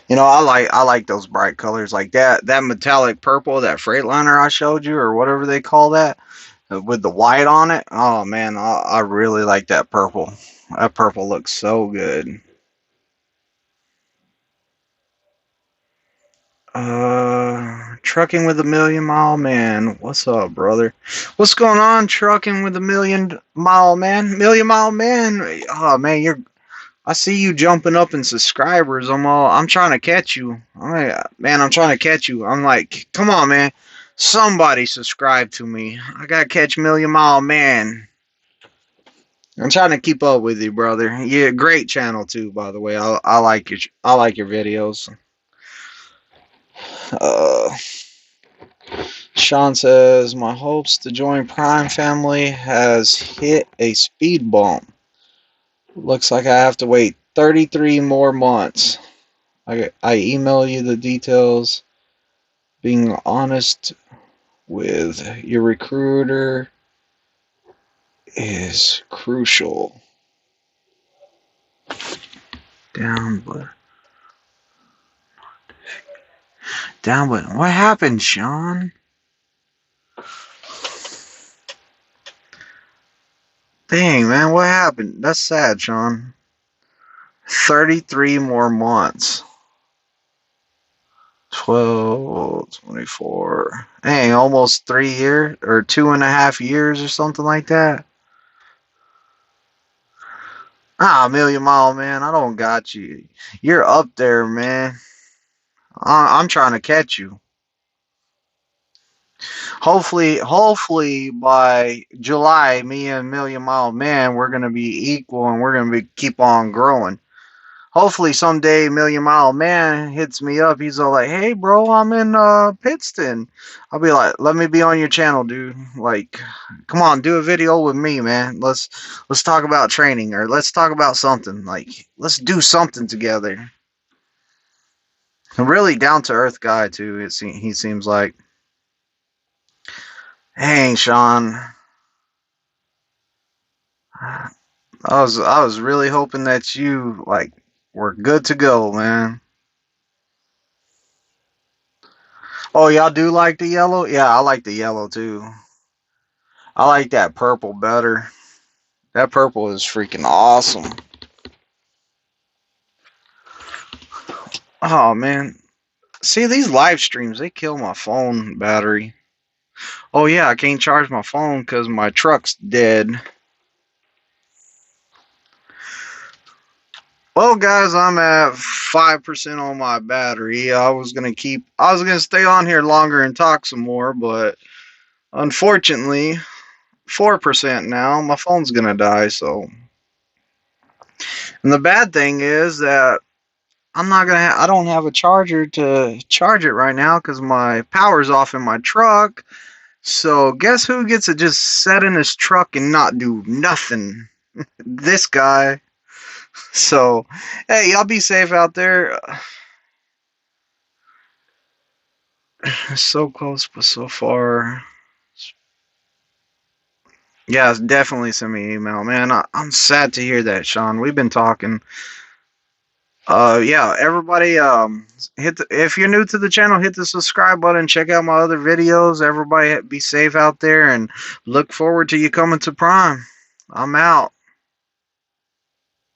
Speaker 1: You know, I like those bright colors like that metallic purple, that Freightliner I showed you, or whatever they call that, with the white on it. Oh man, I really like that purple. That purple looks so good. Trucking with a Million Mile Man. What's up, brother? What's going on, Trucking with a Million Mile Man? Million Mile Man. Oh man, I see you jumping up in subscribers. I'm trying to catch you. I'm trying to catch you. I'm like, come on, man. Somebody subscribe to me. I gotta catch Million Mile Man. I'm trying to keep up with you, brother. Yeah, great channel too, by the way. I like your videos. Uh, Sean says my hopes to join Prime family has hit a speed bump. Looks like I have to wait 33 more months. I email you the details. Being honest with your recruiter is crucial. Down button. What happened, Sean? Dang, man, what happened? That's sad, Sean. 33 more months. 12, 24. Dang, almost 3 years or 2.5 years or something like that. Million Mile Man, I don't got you. You're up there, man. I'm trying to catch you. Hopefully by July, me and Million Mile Man, we're gonna be equal and we're gonna keep on growing. Hopefully someday Million Mile Man hits me up. He's all like, "Hey, bro, I'm in Pittston." I'll be like, "Let me be on your channel, dude. Like, come on, do a video with me, man. Let's talk about training or let's talk about something. Like, let's do something together." A really down to earth guy too. He seems like. Dang, Sean. I was really hoping that you like were good to go, man. Oh, y'all do like the yellow? Yeah, I like the yellow too. I like that purple better. That purple is freaking awesome. Oh man. See, these live streams, they kill my phone battery. Oh yeah, I can't charge my phone because my truck's dead. Well, guys, I'm at 5% on my battery. I was gonna stay on here longer and talk some more, but unfortunately, 4% now. My phone's gonna die. So, and the bad thing is that I don't have a charger to charge it right now because my power's off in my truck. So, guess who gets to just sit in his truck and not do nothing? This guy. So, hey, y'all be safe out there. So close, but so far. Yeah, definitely send me an email, man. I'm sad to hear that, Sean. We've been talking. Yeah, everybody, if you're new to the channel, hit the subscribe button. Check out my other videos. Everybody, be safe out there, and look forward to you coming to Prime. I'm out.